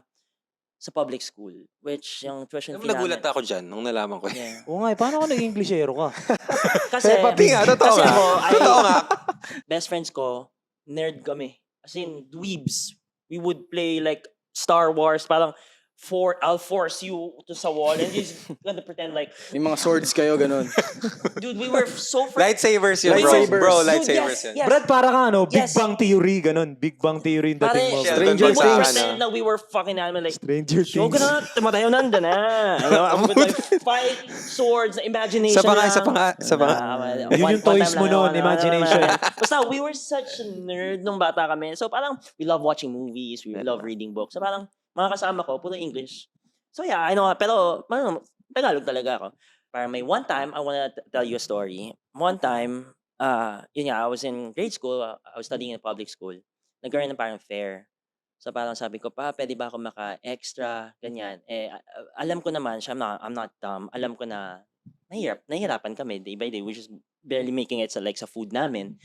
public school, which yung tuition fee Nagulat namin. ako dyan nung nalaman ko. Yeah. Oo nga, paano ako naging Englishero ka? Kasi, Totoo kasi nga. ako, Totoo nga. best friends ko, nerd kami. As in, dweebs. We would play like Star Wars, parang I'll force you to sa wall and you're just gonna pretend like, May mga swords kayo, ganun. dude, we were so Lightsabers yun, Lightsabers. bro. Dude, Lightsabers yes, yun. yes. Brad, para ka Big Yes. Bang Theory, ganun. Big Bang Theory yung dating mo. Sheldon Stranger we Bang would sa Things. pretend that we were fucking anime like, Stranger so Things. gonna tumatayo nandun with like 5 swords na imagination Isa pa nga, lang. isa pa nga. Yun yung toys mo noon, imagination. Basta we were such a nerd nung bata kami. So parang we love watching movies, we love reading books. So parang mga kasama ko, puro English. So yeah, I know, pero Tagalog talaga ako. Parang may one time, I wanna tell you a story. One time, yun nga, I was in grade school, I was studying in a public school. Nagkaroon ng parang fair. So parang sabi ko, pa, pwede ba ako maka-extra, ganyan. Alam ko naman, I'm not dumb. Alam ko na nahihirapan kami day by day. We're just barely making it sa food namin.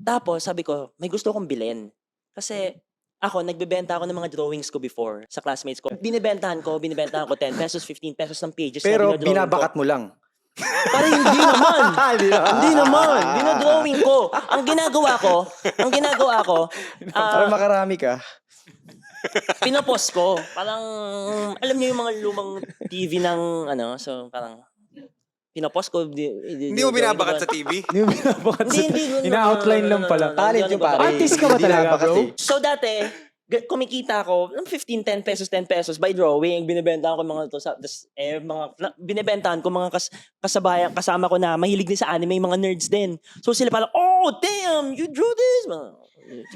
Tapos sabi ko, may gusto kong bilhin. Kasi ako, nagbebenta ako ng mga drawings ko before sa classmates ko. Binibentahan ko 10 pesos, 15 pesos ng pages. Pero na dinodrawing binabakat ko. mo lang. Parang hindi naman. Hindi naman. Dinodrawing ko. Ang ginagawa ko, Para makarami ka. pinopost ko. Parang, alam niyo yung mga lumang TV ng, so parang, pinopost ko. Hindi mo binabakat sa TV? Hindi mo binabakat sa Hindi. Ina-outline lang pala. Talent yung pare. Artist ka ba Hindi talaga, nabakat bro? eh. So dati, kumikita ako ng 15, 10 pesos by drawing. Binibentahan ko mga to binibentahan ko mga kasabayan, kasama ko na mahilig din sa anime, mga nerds din. So sila parang, oh, damn, you drew this.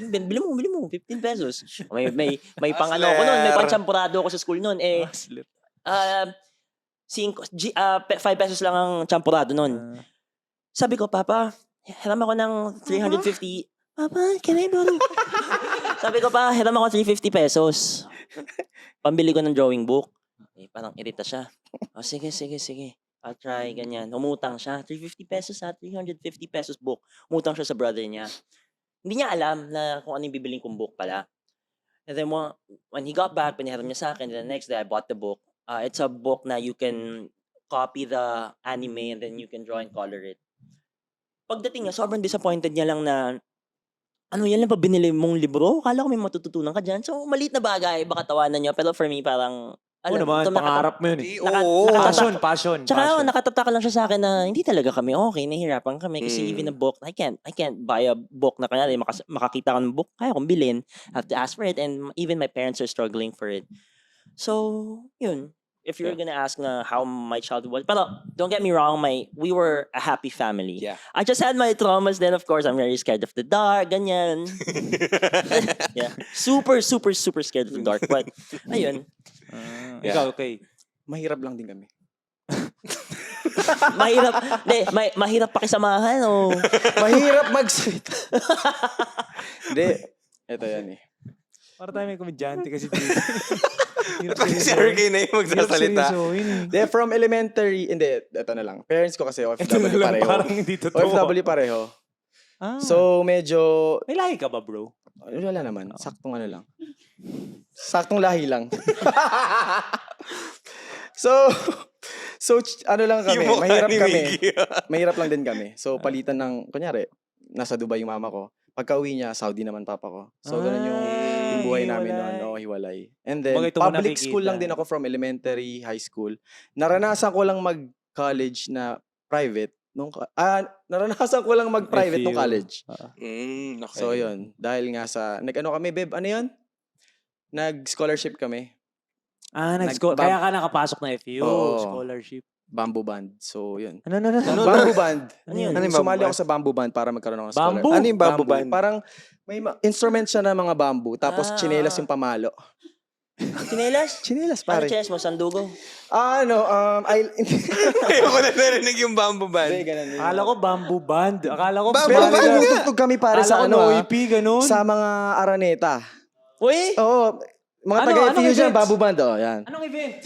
Bili mo, 15 pesos. May pang ano ko noon, may pang champurado ako sa school noon. 5 pesos lang ang champurado noon. Sabi ko, Papa, hiram ako ng 350. Papa, can I borrow? Sabi ko, pa, hiram ako 350 pesos. Pambili ko ng drawing book. Parang irita siya. Sige. I'll try, ganyan. Umutang siya. 350 pesos 350 pesos book. Umutang siya sa brother niya. Hindi niya alam na kung ano yung bibiling kong book pala. And then when he got back, pinahiram niya sa akin. Then the next day, I bought the book. It's a book na you can copy the anime and then you can draw and color it. Pagdating niya, sobrang disappointed niya lang na yan lang pa binili mong libro? Akala ko may matututunan ka dyan. So, maliit na bagay, baka tawanan niya. Pero for me, parang, Oo naman, pangarap mo yun eh. Oo. Passion. Tsaka nakatatak lang siya sa akin na hindi talaga kami okay, nahihirapan kami. Kasi even a book, I can't buy a book na kanya, makakita ka ng book, kaya kong bilhin, I have to ask for it, and even my parents are struggling for it. So, yun. If you're gonna ask na how my childhood was, pero don't get me wrong, we were a happy family. Yeah. I just had my traumas then, of course. I'm very scared of the dark, ganyan. Yeah. Super scared of the dark. But, ayun. Ikaw, okay. Mahirap lang din kami. Mahirap pakisamahan o... Mahirap mag-sweet. Hindi. Ito yan eh. Para tayo may komedyante kasi dito. Pag si RK na yung magsasalita. They're from elementary. Hindi, ito na lang. Parents ko kasi OFW pareho. Parang hindi totoo. OFW pareho. Ah. So, medyo... May lahi ka ba, bro? Wala naman. Saktong ano lang. Saktong lahi lang. So, ano lang kami. Yung mukha Mahirap ni kami. Mickey. Mahirap lang din kami. So, palitan ng... Kunyari, nasa Dubai yung mama ko. Pagka uwi niya, Saudi naman papa ko. So, ganun yung buhay namin noon. No, hiwalay. And then, Bagay ito mo public school nakikita. lang din ako from elementary, high school. Naranasan ko lang mag-college na private. Naranasan ko lang mag-private nung college. Okay. So, yun. Dahil nga sa... Nag-ano kami, Beb? Ano yun? Nag-scholarship kami. Kaya ka nakapasok na FU, Oo. scholarship. Bamboo Band. So, yun. Ano? Bamboo Band. Ano yun? Ano yung Sumali bamboo ako sa Bamboo Band para magkaroon ako ng Bamboo? scholarship. Ano yung bamboo band? Parang may instrument siya na mga bamboo. Tapos chinelas yung pamalo. Chinelas? Chinelas, Ano pare. chinelas mo? Sandugo? Ayoko na narinig yung bamboo band. Hindi, ganun. Akala ko bamboo band. Akala ko Bamboo Pero band nga. nagtutugtog kami pare sa ano, OIP, ganun. sa mga araneta. Uy! Oo. Mga Ano- taga-FU anong dyan, events? Bamboo Band. Oh, yan. Anong event?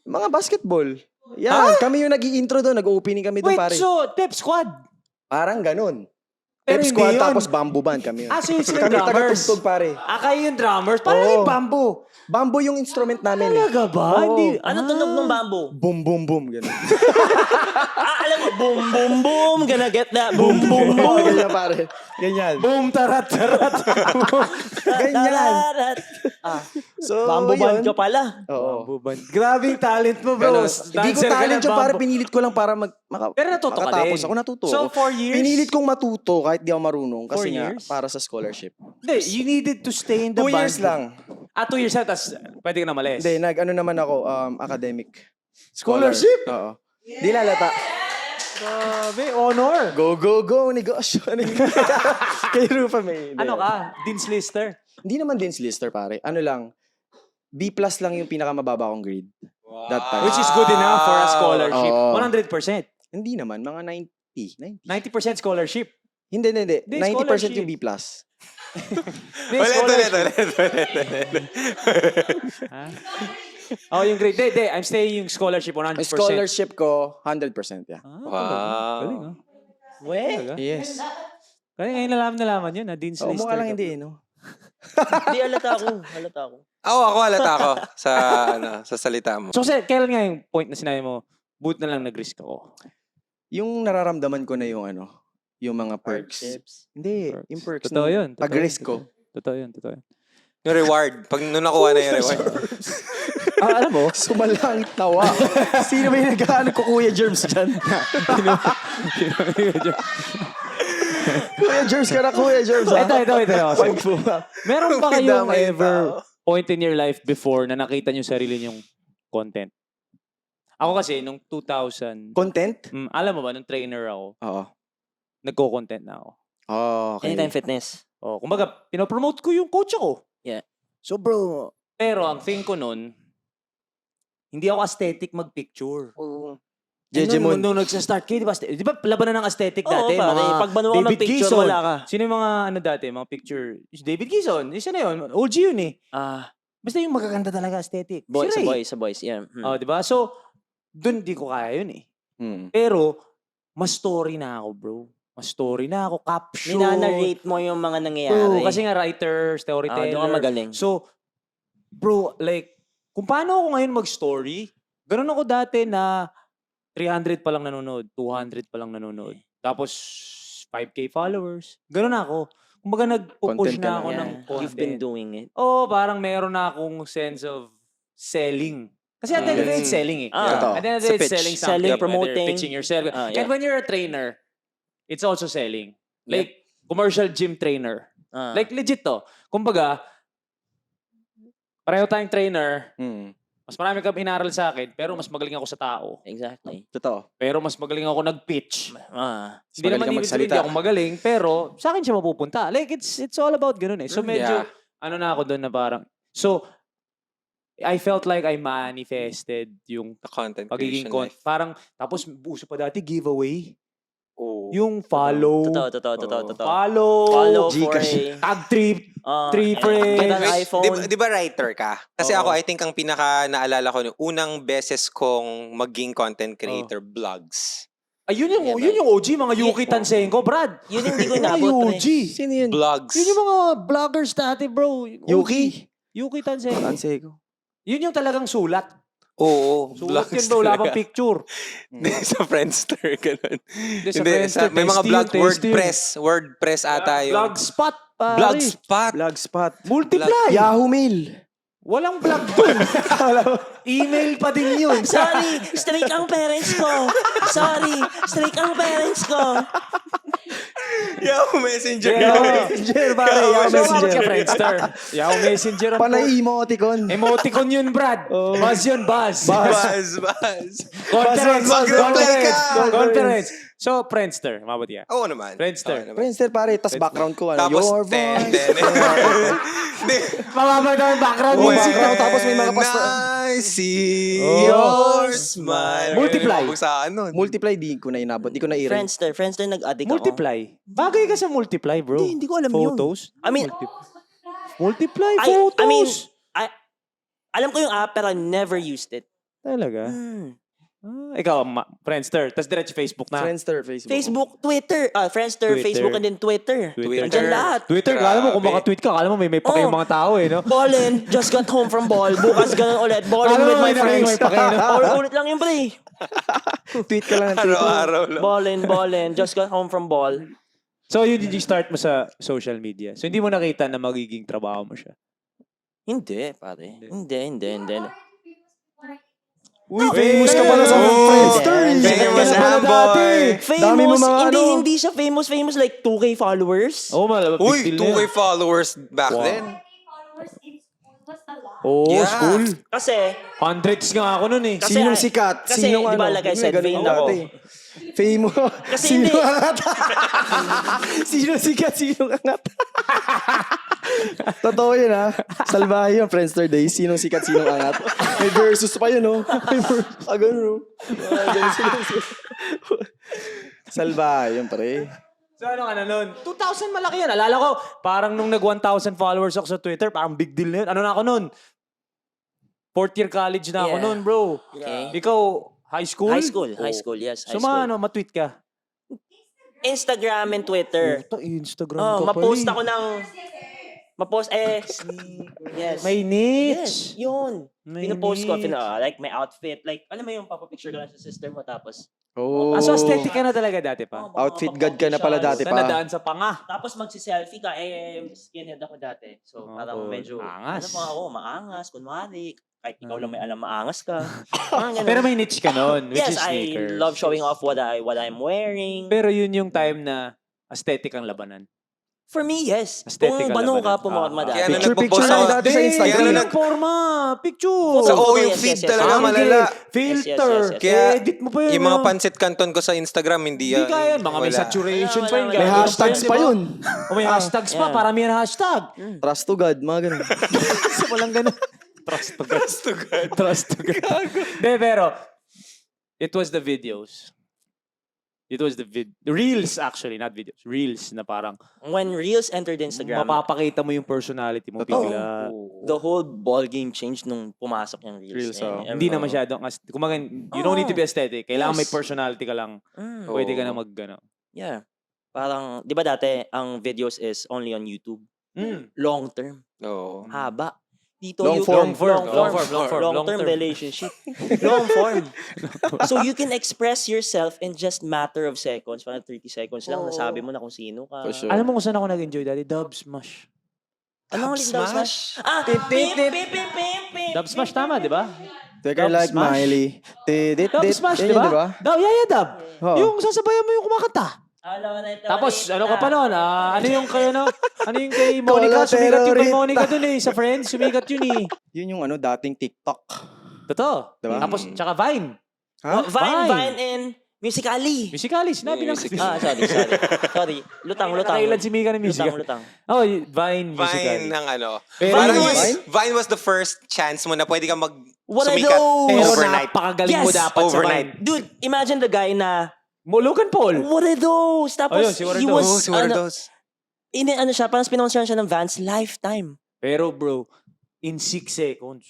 Mga basketball. Yan. Kami yung nag-i-intro doon. Nag-opening kami doon, Wait, pare. so, Pep Squad. Parang ganun. Pero Pep hindi Squad yun. tapos Bamboo Band kami yun. So yun sila Kami drummers. taga-tugtog, pare. Kayo yung drummers. Parang Oo. yung bamboo. Bamboo yung instrument namin. Talaga ba? Oo. Hindi. Ano tunog ng bamboo? Boom, boom, boom. Ganun. Alam mo, boom, boom, boom. Gonna get that boom, boom, boom. Ganyan, pare. Ganyan. Boom, tarat. Ganyan. Tararat. So, Bamboo band yun. ka pala. Oo. Bamboo band. Grabing talent mo, bro. Ganun. Hindi ko talent yun, pare. Pinilit ko lang para Pero natuto ka makatapos din. ako. Natuto So, ako. 4 years? Pinilit kong matuto kahit di ako marunong. Kasi 4 nga, years? para sa scholarship. Hindi, you needed to stay in the 2 band. years lang. 2 years lang, tapos pwede ka na malis. Hindi, ano naman ako, academic. Scholarship? Oo. Di lalata. Grabe, honor. Go, go, go, negosyo. Kay Rufa may. Ano ka? Dean's Lister? Hindi naman Dean's Lister, pare. Ano lang, B+ lang yung pinakamababa kong grade. That time. Which is good enough for a scholarship. Oo. 100%. Hindi naman, mga 90. 90% scholarship. Hindi. Hindi, 90% yung scholarship. B+. May Ulit. scholarship. Ha? Oh, yung grade. Hindi. I'm saying yung scholarship 100%. Yung scholarship ko, 100%. Yeah. Ah, Wow. Galing, ah. Weh? Talaga? Yes. Kaya ngayon nalaman yun, na Dean's Oo, Lister. mukha lang ka. hindi, no? Hindi, halata ako. Ako halata ako sa sa salita mo. So, kasi, kailan nga yung point na sinabi mo, boot na lang nag-risk ako? Yung nararamdaman ko na yung yung mga perks. Hardships. Hindi, Perks. yung perks. Totoo nung yun. totoo Pag-risk yun, ko. Totoo yun. Yung reward. Pag nung nakuha na yung reward. Alam mo, sumalang tawa. Sino ba yung nag-ano ko Kuya Germs dyan? Kuya Germs ka na, Kuya Germs. Ito. Meron ba kayong Damay ever point in your life before na nakita niyo sarili niyong content? Ako kasi, nung 2000, Content? alam mo ba, nung trainer ako, Oo. nagko-content na ako. Oh, okay. Anytime Fitness. Oh, kumbaga, pinopromote ko yung coach ako. Yeah. So bro, pero ang thing ko nun, hindi ako aesthetic mag-picture. Oo. JJ Moon. Nung nagsa-start kayo, di ba labanan ng aesthetic Oo, dati? pare. Pag banuan ng David picture, Gison. wala ka. Sino yung mga ano dati, mga picture? David Gison, isa na yun. OG yun eh. Basta yung magaganda talaga aesthetic. Boys, Si Ray. sa boys. Yeah. Oh, di ba? So, dun di ko kaya yun eh. Hmm. Pero, mas story na ako, bro. Mas story na ako, caption. Minanarrate mo yung mga nangyayari. Bro, kasi nga writer, storyteller. doon ka magaling. So, bro, like, kung paano ako ngayon mag-story, ganun ako dati na 300 pa lang nanonood, 200 pa lang nanonood. Tapos, 5K followers. Ganun ako. Kumbaga nagpo-push Content ka na ako na, ng yeah. content. You've been doing it. Oo, parang meron na akong sense of selling. Kasi at the end of the day, it's selling eh. Totoo. At the end of the Sa day, it's pitch. selling something. Selling, whether promoting. Pitching yourself. Yeah. And when you're a trainer, it's also selling. Like, commercial gym trainer. Like, legit to. Kumbaga, pareho tayong trainer, Hmm. mas marami kang inaral sa akin, pero mas magaling ako sa tao. Exactly. Totoo. Pero mas magaling ako nag-pitch. Hindi magaling naman ka ibig sabihin magsalita. hindi ako magaling, pero sa akin siya mapupunta. Like, it's all about ganun eh. So, medyo, ano na ako doon na parang, so, I felt like I manifested yung The content pagiging creation life. parang, tapos uso pa dati giveaway. Oh. Yung follow. Totoo. Follow. Gcash. Tag trip. Three friends. Get an Wait, iPhone. Di ba writer ka? Kasi Oo. ako, I think ang pinaka naalala ko, unang beses kong maging content creator, vlogs. Ayun yung OG, mga Yuki Tansenko, Brad. Yun yung hindi ko Mga inabot. OG. Sino yun? Vlogs. Yun yung mga vloggers dati, bro. Yuki? Yuki Tansenko. Tansego. Yun yung talagang sulat. Oo. Sulat Vlogs yun, bro. Wala pang talaga. picture. Hindi, sa Friendster, ganun. Sa Hindi, Friendster, may mga tasty vlog, yun, tasty yun. WordPress ata yung... Blogspot, pare. Blogspot. Blogspot. Multiply. Yahoo Mail. Walang blog dun. Email pa din yun. Sorry, straight ang parents ko. Yahoo Messenger. Messenger, pare. Yahoo Yahoo Messenger. Messenger. Friendster. Yahoo Messenger. ang Panay emoticon. Emoticon yun, Brad. Buzz yun, buzz. Buzz. Conference. Mag-reply ka. Conference. So, Friendster. Mabuti yan. Oo naman. Friendster. Oo naman. Friendster, pare. Tas background ko, Tapos, your voice. Mababa daw yung background When music. tapos may mga I see Oh. your smile. Multiply. Sa ano? Multiply, di ko na inabot. Di ko na i-rank. Friendster nag-addict ako. Multiply. Bagay ka sa multiply, bro. Hindi ko alam yun. Photos. I mean, Multiply I photos. mean, alam ko yung app pero I never used it. Talaga? Ikaw, Friendster. Tapos diretso Facebook na. Friendster, Facebook. Facebook, Twitter, Friendster, Twitter. Facebook, and then Twitter. Twitter. Andyan lahat. Twitter, kala mo kung Grabe. maka-tweet ka, kala mo may pake yung mga tao eh, no? Ballin, just got home from ball. Bukas ganun ulit. Ballin Kala mo with my may narinig, friends. may pake, no? Ulit lang yung pre. Tweet ka lang ng tweet. Araw-araw lang. Ballin, just got home from ball. So, yun yung start mo sa social media. So, hindi mo nakita na magiging trabaho mo siya. Hindi, pare. Hindi. Uy, famous ka pala sa Oh, Friendster. famous Ka pala na, dati. boy. Dami mo Famous, mga hindi siya famous like 2K followers. Oh, malabang Uy, 2K followers back then. Oh, Yeah. school. Kasi, Hundreds nga ako nun eh. Kasi- Sinong sikat? kasi, Sinong di ba, ano? like I May said, ganun vain dati. ako. Famous. Kasi Sino hindi. angat? Sinong sikat? Sinong angat? Totoo yun, ha? Salbahe yun, Friendster Days. Sinong sikat? Sinong angat? May versus pa yun, no? May versus. Ganun, no? Salbahe yun, pare. So ano ka na nun? 2,000 malaki yan. Alala ko, parang nung nag 1,000 followers ako sa Twitter, parang big deal na yun. Ano na ako nun? Fourth year college na ako Yeah. nun, bro. Okay. Ikaw, high school? High school, Oh. high school, yes, high So school. ano, matweet ka? Instagram and Twitter. Puta, Instagram Oh, ka ma-post pala ako ng yes. May Yes, niche. yun. May Pinopost ko, niche. like my outfit, like, alam mo yung papapicture ka lang sa sister mo, tapos, Oh. So aesthetic ka na talaga dati pa? mga Outfit god ka na pala photo dati shots. Sa pa. nadaan sa panga. Tapos magsi-selfie ka, skinhead ako dati. So, Oh, parang medyo, angas. ano pa ako, maangas, kunwari, kahit ikaw lang may alam maangas ka. Parang ganun. Pero may niche ka nun, which yes, is I sneakers. love showing off what I'm wearing. Pero yun yung time na aesthetic ang labanan. For me, yes. Aesthetic Kung ang bano labanan. ka, pumorma Ah. dati. Kaya na Picture nagpo-post lang ako. dati sa Instagram. Kaya na Yung forma, picture. Sa Photo, yung yes, feed yes, yes. talaga Ang malala. Filter. Yes, yes, yes. Kaya Edit mo pa yun. yung mga no? pancit canton ko sa Instagram, hindi Hindi yan. kaya. Mga may Wala. saturation Wala, pa yun. wala, May wala. hashtags pa yun. O may hashtags pa. Yeah. Parami yan hashtag. Trust to God, mga ganun. So walang ganun. Trust to God. Trust to God. Trust to God. De, pero, it was the videos. It was the reels actually, not videos. Reels na parang When Reels entered Instagram, mapapakita mo yung personality mo Totoo. bigla. the whole ball game changed nung pumasok yung Reels. Reels, oh. Hindi na masyadong, kumaga, you don't need to be aesthetic. Kailangan may Yes. personality ka lang. Mm, Pwede ka Oo. na mag, ano. yeah. Parang, di ba dati, ang videos is only on YouTube. Long term. Oo. Haba. Dito, Long you form. long term relationship. Long form. So you can express yourself in just matter of seconds. Parang 30 seconds lang, Oo. nasabi mo na kung sino ka. For sure. Alam mo kung saan ako nag-enjoy dati? Dub Smash. Ano ulit daw smash? Ah, Tip, tip, tip. Dub Smash tama, di ba? Take her Dub like Smash. Miley. Dub Smash, Yan di yun, ba? di ba? Yeah, Dub. Oo. Yung sasabayan mo yung kumakanta. Tapos, ano ka pa nun? Ano yung kayo, no? Ano yung kay Monica? Sumikat yung kay Terorita. Monica dun eh. Sa Friends, sumikat yun eh. Yun yung ano, dating TikTok. Totoo. Diba? Tapos, tsaka Vine. Ha? Vine and Musical.ly. Musically, sinabi ng... Sorry. Lutang. Nakailan si Mika ng music. Lutang. Oh, Vine, Vine Musically. ng ano. Pero Parang Vine? Vine was the first chance mo na pwede kang What are sumikat those? Pero overnight. napakagaling mo Yes, dapat overnight. sa Vine. Dude, imagine the guy na, Logan Paul. what are those? Tapos, Ayun, si what are he those? was, Si What Are ano, Those? ano siya, parang spinonsoran siya ng Vans Lifetime. Pero bro, in 6 seconds.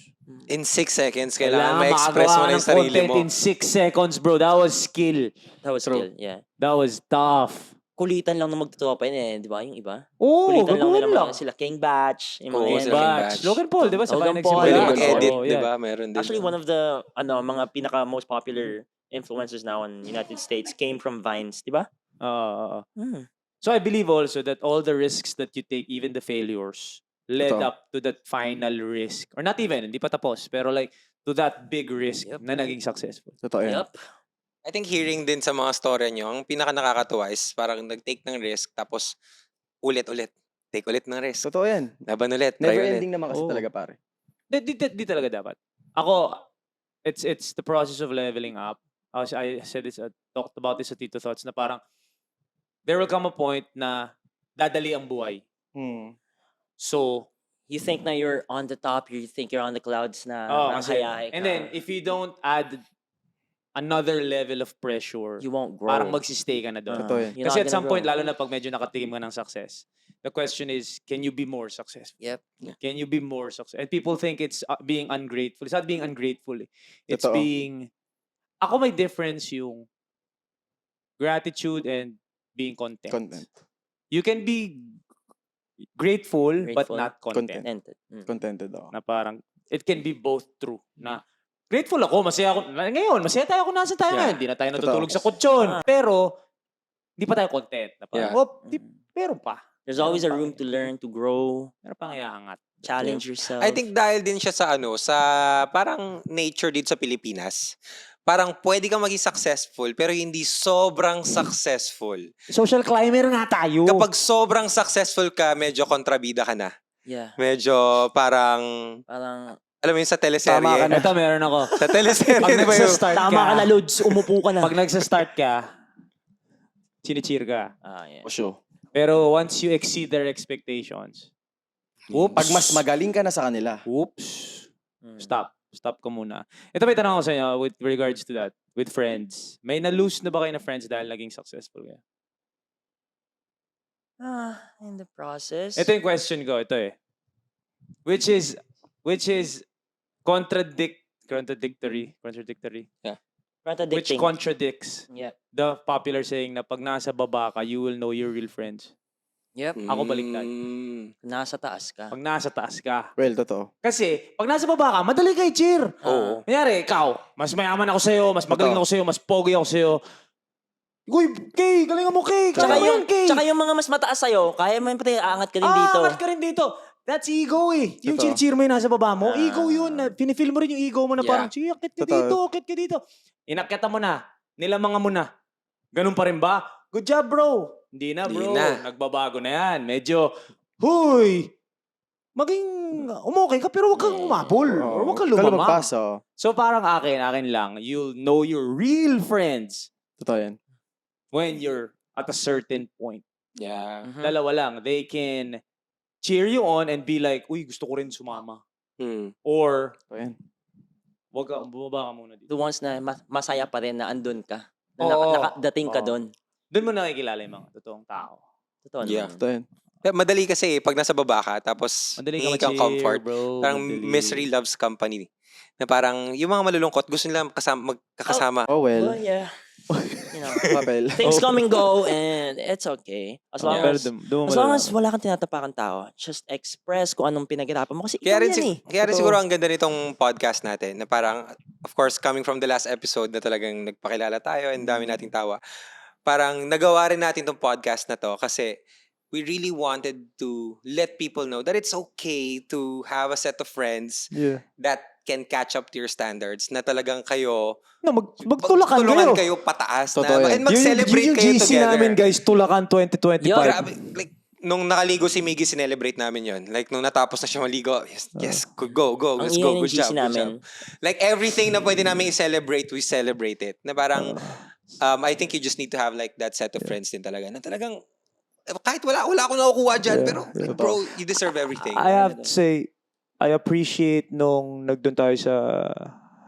In 6 seconds, kailangan ma-express mo makagawa na yung ng sarili content mo. in 6 seconds, bro. That was skill. That was True. skill, yeah. That was tough. Kulitan lang na magtutropa yun eh, di ba? Yung iba. Oo, Kulitan lang nila gagawin lang. mga sila. King Batch. Yung mga Oo, yan. sila King Batch. Batch. Logan Paul, di ba? Sa Logan Vine Paul. nagsimula. Pwede Yeah. mag-edit, Oo, di yeah. ba? Meron din. Actually, one of the mga pinaka most popular influencers now in United States came from Vines, di ba? Oo. Hmm. So I believe also that all the risks that you take, even the failures, led Totoo. up to that final risk. Or not even, hindi pa tapos. Pero like, to that big risk Yep. na naging successful. Totoo yan. Yup. I think hearing din sa mga story nyo, ang pinaka nakakatuwa is parang nag-take ng risk, tapos ulit-ulit. Take ulit ng risk. Totoo yan. Laban ulit, try Never ulit. ending naman kasi Oo. talaga, pare. Di talaga dapat. Ako, it's the process of leveling up. I said this, talked about this sa Tito Thoughts na parang there will come a point na dadali ang buhay. So, You think na you're on the top, you think you're on the clouds na oh, kasi, hayahay ka. and then if you don't add another level of pressure, you won't grow. parang magsistay ka na doon. Totoo yan. You're Kasi not at some gonna point, grow. lalo na pag medyo nakatikim ka ng success, the question is, can you be more successful? Yep. Can you be more successful? And people think it's being ungrateful. It's not being ungrateful. Eh. It's Totoo. being... Ako may difference yung gratitude and being content. Content. You can be grateful, but Grateful. not content. Contented. Mm. Contented ako. Na parang, it can be both true. Na grateful ako, masaya ako. Ngayon, masaya tayo kung nasa tayo Yeah. ngayon. Hindi na tayo natutulog Totoo. sa kutsyon. Pero, hindi pa tayo content. Na parang, Yeah. meron pa. There's always a room to learn, to grow, Meron pang iaangat. challenge yourself. I think dahil din siya sa sa parang nature dito sa Pilipinas. Parang pwede kang maging successful pero hindi sobrang successful. Social climber nga tayo. Kapag sobrang successful ka, medyo kontrabida ka na. Yeah. Medyo parang, Parang, alam mo yun sa teleserye. Tama ka na. Ito, meron ako. Sa teleserye, Pag di ba yun? nagsa-start tama ka na, Lods. Umupo ka na. Pag nagsa-start ka, chinicheer ka. Yeah. For sure. Pero once you exceed their expectations, oops. Pag mas magaling ka na sa kanila. Oops. Mm. Stop. Stop ka muna. Ito may tanong ako sa inyo with regards to that. With friends. May na-lose na ba kayo na friends dahil naging successful kayo? In the process. Ito yung question ko, ito eh. Which is contradictory. Which Contradicting. contradicts Yep. the popular saying na pag nasa baba ka, you will know your real friends. Yep. Ako baliktad. Nasa taas ka. Pag nasa taas ka. Well, totoo. Kasi, pag nasa baba ka, madali kay cheer. Oo. Kunyari, ikaw, mas mayaman ako sa'yo, mas magaling ako sa'yo, mas pogi ako sa'yo. Uy, Kay, galingan mo, Kay. Tsaka Kaya mo yung, yan, Kay. tsaka yung mga mas mataas sa'yo, kaya mo yung pati aangat ka din Ah, dito. angat ka rin dito. That's ego eh. Yung Totoo. cheer mo yung nasa baba mo, ego yun. Pinifeel mo rin yung ego mo na Yeah. parang, cheer, akit ka Totoo. dito, akit ka dito. Inakyatan mo na. Nilamanga mo na. Ganun pa rin ba? Good job, bro. Hindi na, bro. Hindi na. Nagbabago na yan. Medyo, huy, maging umokay ka pero huwag kang umabol. Or huwag kang lumamang. Kalumagpas, oo. So parang akin lang, you'll know your real friends Totoo yan. when you're at a certain point. Yeah. Mhm. Dalawa lang. They can cheer you on and be like, uy, gusto ko rin sumama. Or, Totoo yan. wag ka, bumaba ka muna dito. The ones na masaya pa rin na andun ka. Na Oo. nakadating ka Oo. doon. Doon mo nakikilala yung mga totoong tao. Totoo Yeah. naman. Totoo yan. Madali kasi pag nasa baba ka, tapos Madali hingi ka kang ma-cheer, comfort. bro. Parang Madali. misery loves company. Na parang yung mga malulungkot, gusto nila magkakasama. Oh, Well, well. yeah. You know, Papel. things come and go and it's okay. As long Pero as doon mo as long as malalaman. wala kang tinatapakang tao, just express kung anong pinaghirapan mo kasi Kaya ikaw rin, yan eh. kaya rin Totoo. siguro ang ganda nitong podcast natin na parang, of course, coming from the last episode na talagang nagpakilala tayo and dami nating tawa. Parang nagawa rin natin tong podcast na to kasi we really wanted to let people know that it's okay to have a set of friends Yeah. that can catch up to your standards na talagang kayo No, magtulakan tulungan kayo. kayo pataas Totoo na, yan. and mag-celebrate yung kayo GC together. namin, guys, tulakan 2025. Grabe, like, nung nakaligo si Miggy, sinelebrate namin yon. Like, nung natapos na siya maligo, yes, go, Ang let's ingay go, ng good GC job, good namin. job. Like, everything na pwede namin i-celebrate, we celebrate it. Na parang, I think you just need to have like that set of friends din talaga. Na talagang, kahit wala akong nakukuha dyan, pero, like, bro, you deserve everything. I have to say, I appreciate nung nagdun tayo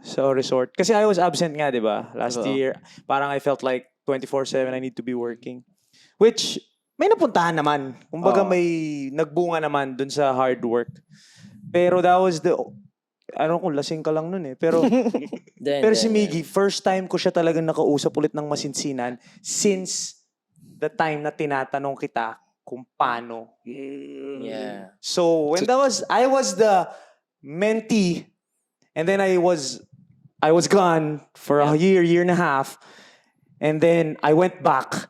sa resort. Kasi I was absent nga, di ba? Last Totoo. year, parang I felt like 24/7 I need to be working. Which, may napuntahan naman. Kumbaga Oo. may nagbunga naman dun sa hard work. Pero that was I don't know kung lasing ka lang nun eh. Pero, pero si Miggy, first time ko siya talagang nakausap ulit ng masinsinan since the time na tinatanong kita kung paano. Yeah. So when I was the mentee, and then I was gone for a year and a half, and then I went back,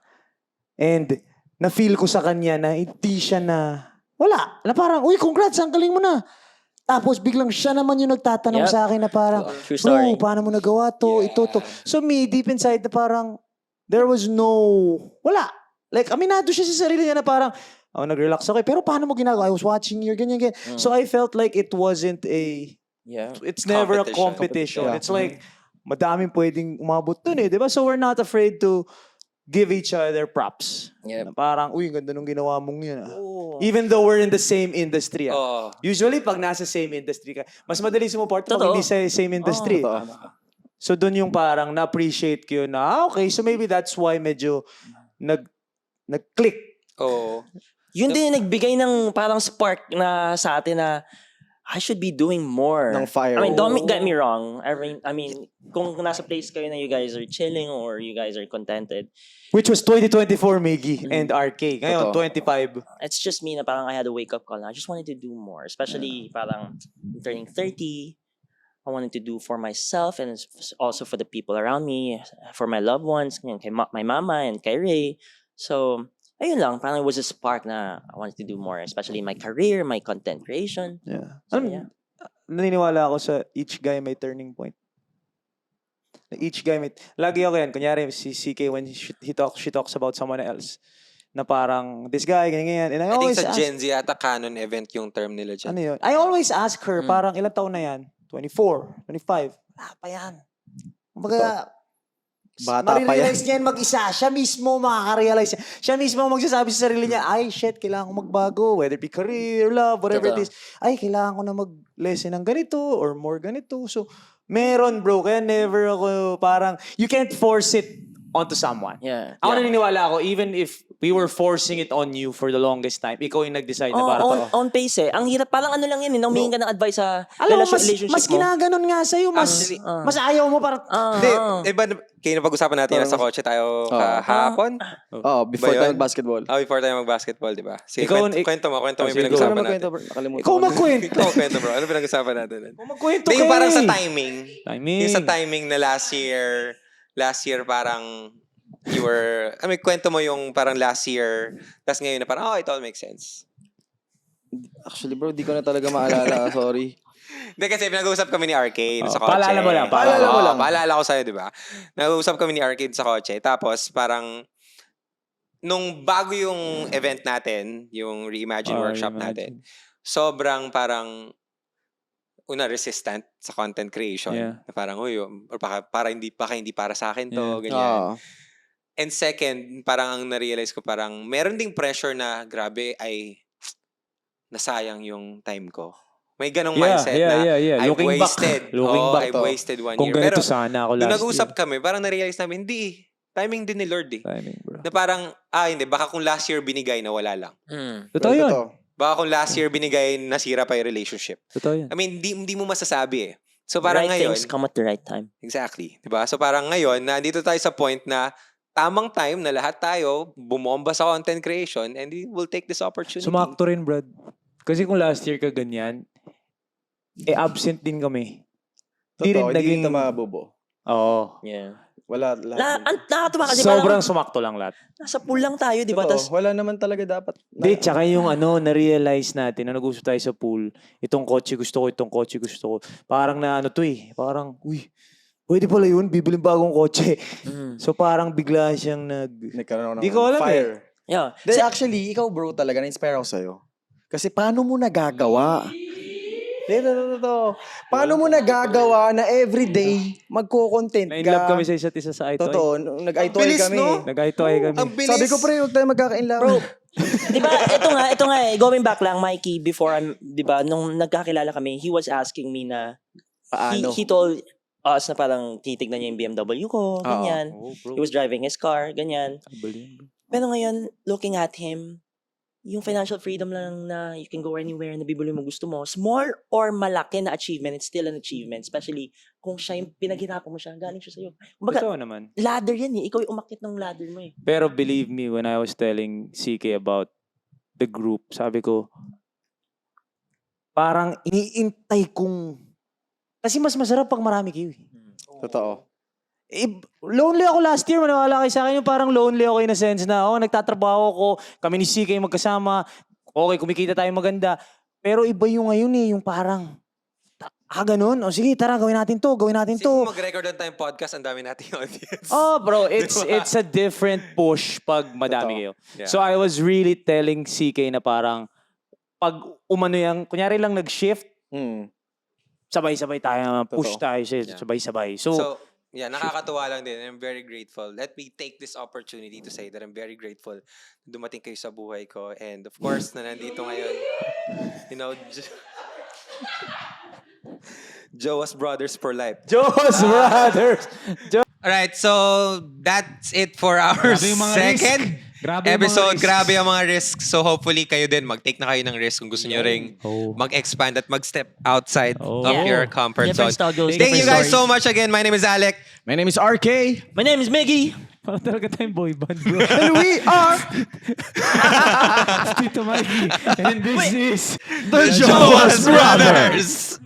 and na-feel ko sa kanya na hindi siya wala, na parang, uy, congrats, ang galing mo na. Tapos biglang siya naman yung nagtatanong Yep. sa akin na parang, True story. bro, paano mo nagawa to, ito. So me, deep inside na parang, there was wala. Like, aminado siya sa sarili niya na parang, nag-relax ako. Pero paano mo ginagawa? I was watching you, ganyan. So I felt like it wasn't Yeah. it's never a Competition. competition. Yeah. It's like, madaming pwedeng umabot dun eh, di ba? So we're not afraid to give each other props. Na Yep. parang, uy, ganda nung ginawa mong yun ah. Oh. Even though we're in the same industry ah. Oo. Usually, pag nasa same industry ka, mas madali sumuport pag Totoo. hindi sa same industry. Totoo. So doon yung parang na-appreciate ko yun na, okay, so maybe that's why medyo nag-click. Oo. Yun din yung nagbigay ng parang spark na sa atin na I should be doing more. Ng fire. I mean, don't get me wrong. I mean, kung nasa place kayo na you guys are chilling or you guys are contented, Which was 2024, Miggy, and RK. Ngayon, Totoo. 25. it's just me na parang I had a wake-up call na I just wanted to do more. Especially parang turning 30, I wanted to do for myself and also for the people around me, for my loved ones, ganyan, kay my mama and kay Ray. So, ayun lang, parang it was a spark na I wanted to do more, especially in my career, my content creation. Yeah. So, Alam, yeah. naniniwala ako sa each guy may turning point. Each guy may... Lagi ako yan. Kunyari, si CK when she talks about someone else. Na parang, this guy, ganyan. And I I think always sa ask, Gen Z yata canon event yung term nila dyan. ano yun? I always ask her, parang ilang taon na yan? 24, 25. Pa yan. Kumbaga, Bata pa yan. marirealize niya yan mag-isa. Siya mismo makaka-realize. Siya mismo magsasabi sa sarili niya, ay, shit, kailangan ko magbago. Whether it be career, love, whatever it Totoo. is. Ay, kailangan ko na mag-lesson ng ganito or more ganito. So, meron, bro. Kaya never ako parang, you can't force it onto someone. Yeah. Ako naniniwala ako, even if we were forcing it on you for the longest time. Ikaw yung nag-decide na para on pace eh. Ang hirap, parang ano lang yan eh, humingi ka ng advice sa alam mo, relationship mas mo. ginaganon nga sa'yo. Mas ayaw mo para... Hindi, iba, kayo napag-usapan natin, nasa kotse tayo kahapon. Before Ba tayo yun? mag-basketball. Before tayo mag-basketball, di ba? Sige, Ikaw, kwento mo yung sige, pinag-usapan Ano natin. magkwento, bro? Nakalimutan Ikaw ko na. magkwento. Ikaw kwento, bro. Ano pinag-usapan natin? Ikaw magkwento Hindi, ka yung parang sa eh. timing. Yung sa timing na last year parang you were, kwento mo yung parang last year, tapos ngayon na parang, it all makes sense. Actually, bro, di ko na talaga maalala. Sorry. Hindi kasi pinag-uusap kami ni Arcade sa kotse. Paalala mo lang, paalala mo lang. Paalala ko sa'yo, di ba? Nag-uusap kami ni Arcade sa kotse. Tapos parang, nung bago yung event natin, yung Reimagine workshop natin, sobrang parang, resistant sa content creation. Yeah. Na parang, or para hindi para sa akin to, ganyan. And second, parang ang na-realize ko, parang meron ding pressure na grabe ay nasayang yung time ko. May ganong mindset na I've Looking wasted. back I've wasted 1 Kung year. ganito Pero sana ako nung last nag-usap year. kami, parang na-realize namin, hindi timing din ni Lord eh. Timing, bro. Na parang, hindi, baka kung last year binigay, nawala lang. Totoo yun. Baka kung last year binigay, nasira pa yung relationship. Totoo yun. I mean, hindi mo masasabi eh. So parang Right ngayon, things come at the right time. exactly. Diba? So parang ngayon, nandito tayo sa point na tamang time na lahat tayo bumomba sa content creation and we will take this opportunity. Sumakto rin, Brad. Kasi kung last year ka ganyan, absent din kami. Totoo, hindi kita mabubo. Oo. Yeah. Wala lahat. Nakakatuwa kasi Sobrang parang sumakto lang lahat. nasa pool lang tayo, di ba? Totoo, wala naman talaga dapat. Hindi, tsaka yung na-realize natin, na nag-usap tayo sa pool, itong kotse gusto ko, itong kotse gusto ko. Parang na parang, pwede pala yun, bibiling bagong kotse. So parang bigla siyang Nagkaroon ako ng Di ko alam fire. Yeah. Then actually, ikaw bro talaga, na-inspire ako sa'yo. Kasi paano mo nagagawa? Ito. Paano mo nagagawa na everyday magko-content ka? Na-inlove kami sa isa't isa sa ito. Totoo, nag-itoy bilis, kami. no? Nag-itoy kami. Ang bilis. Sabi ko pre, huwag tayo magkaka-inlove. Bro, Di ba, ito nga going back lang, Mikey, before, di ba, nung nagkakilala kami, he was asking me na, paano? he told us na parang titignan niya yung BMW ko, ganyan. Oh, bro. He was driving his car, ganyan. Baliw, bro. Pero ngayon, looking at him, yung financial freedom lang na you can go anywhere na bibili mo gusto mo, small or malaki na achievement, it's still an achievement. Especially kung siya yung pinaghirapan mo siya, galing siya sa'yo. Kumbaga, Totoo naman. ladder yan eh. Ikaw yung umakit ng ladder mo eh. Pero believe me, when I was telling CK about the group, sabi ko, parang iniintay kong... Kasi mas masarap pag marami kayo eh. Totoo. Lonely ako last year, maniwala kayo sa akin yung parang lonely ako in a sense na, nagtatrabaho ko, kami ni CK magkasama, okay, kumikita tayo maganda. Pero iba yung ngayon eh, yung parang, ganun, sige, tara, gawin natin to. Sino mag-record lang tayong podcast, ang dami nating audience. Oh, bro, it's a different push pag madami kayo. Yeah. So I was really telling CK na parang, pag umano yung, kunyari lang nag-shift, sabay-sabay tayo, push tayo, sabay-sabay. So nakakatuwa lang din. I'm very grateful. Let me take this opportunity to say that I'm very grateful na dumating kayo sa buhay ko. And of course, na nandito ngayon, Joas Brothers for life. Joe's Brothers! Alright, so that's it for our second episode. Grabe ang mga risks. So hopefully kayo din, mag-take na kayo ng risk kung gusto nyo ring mag-expand at mag-step outside of your comfort zone. Different struggles, Thank you different guys so much again. My name is Alec. My name is RK. My name is Miggy. Parang talaga tayong boy band, bro. And we are Tito Mikey. And this is the Joas Brothers.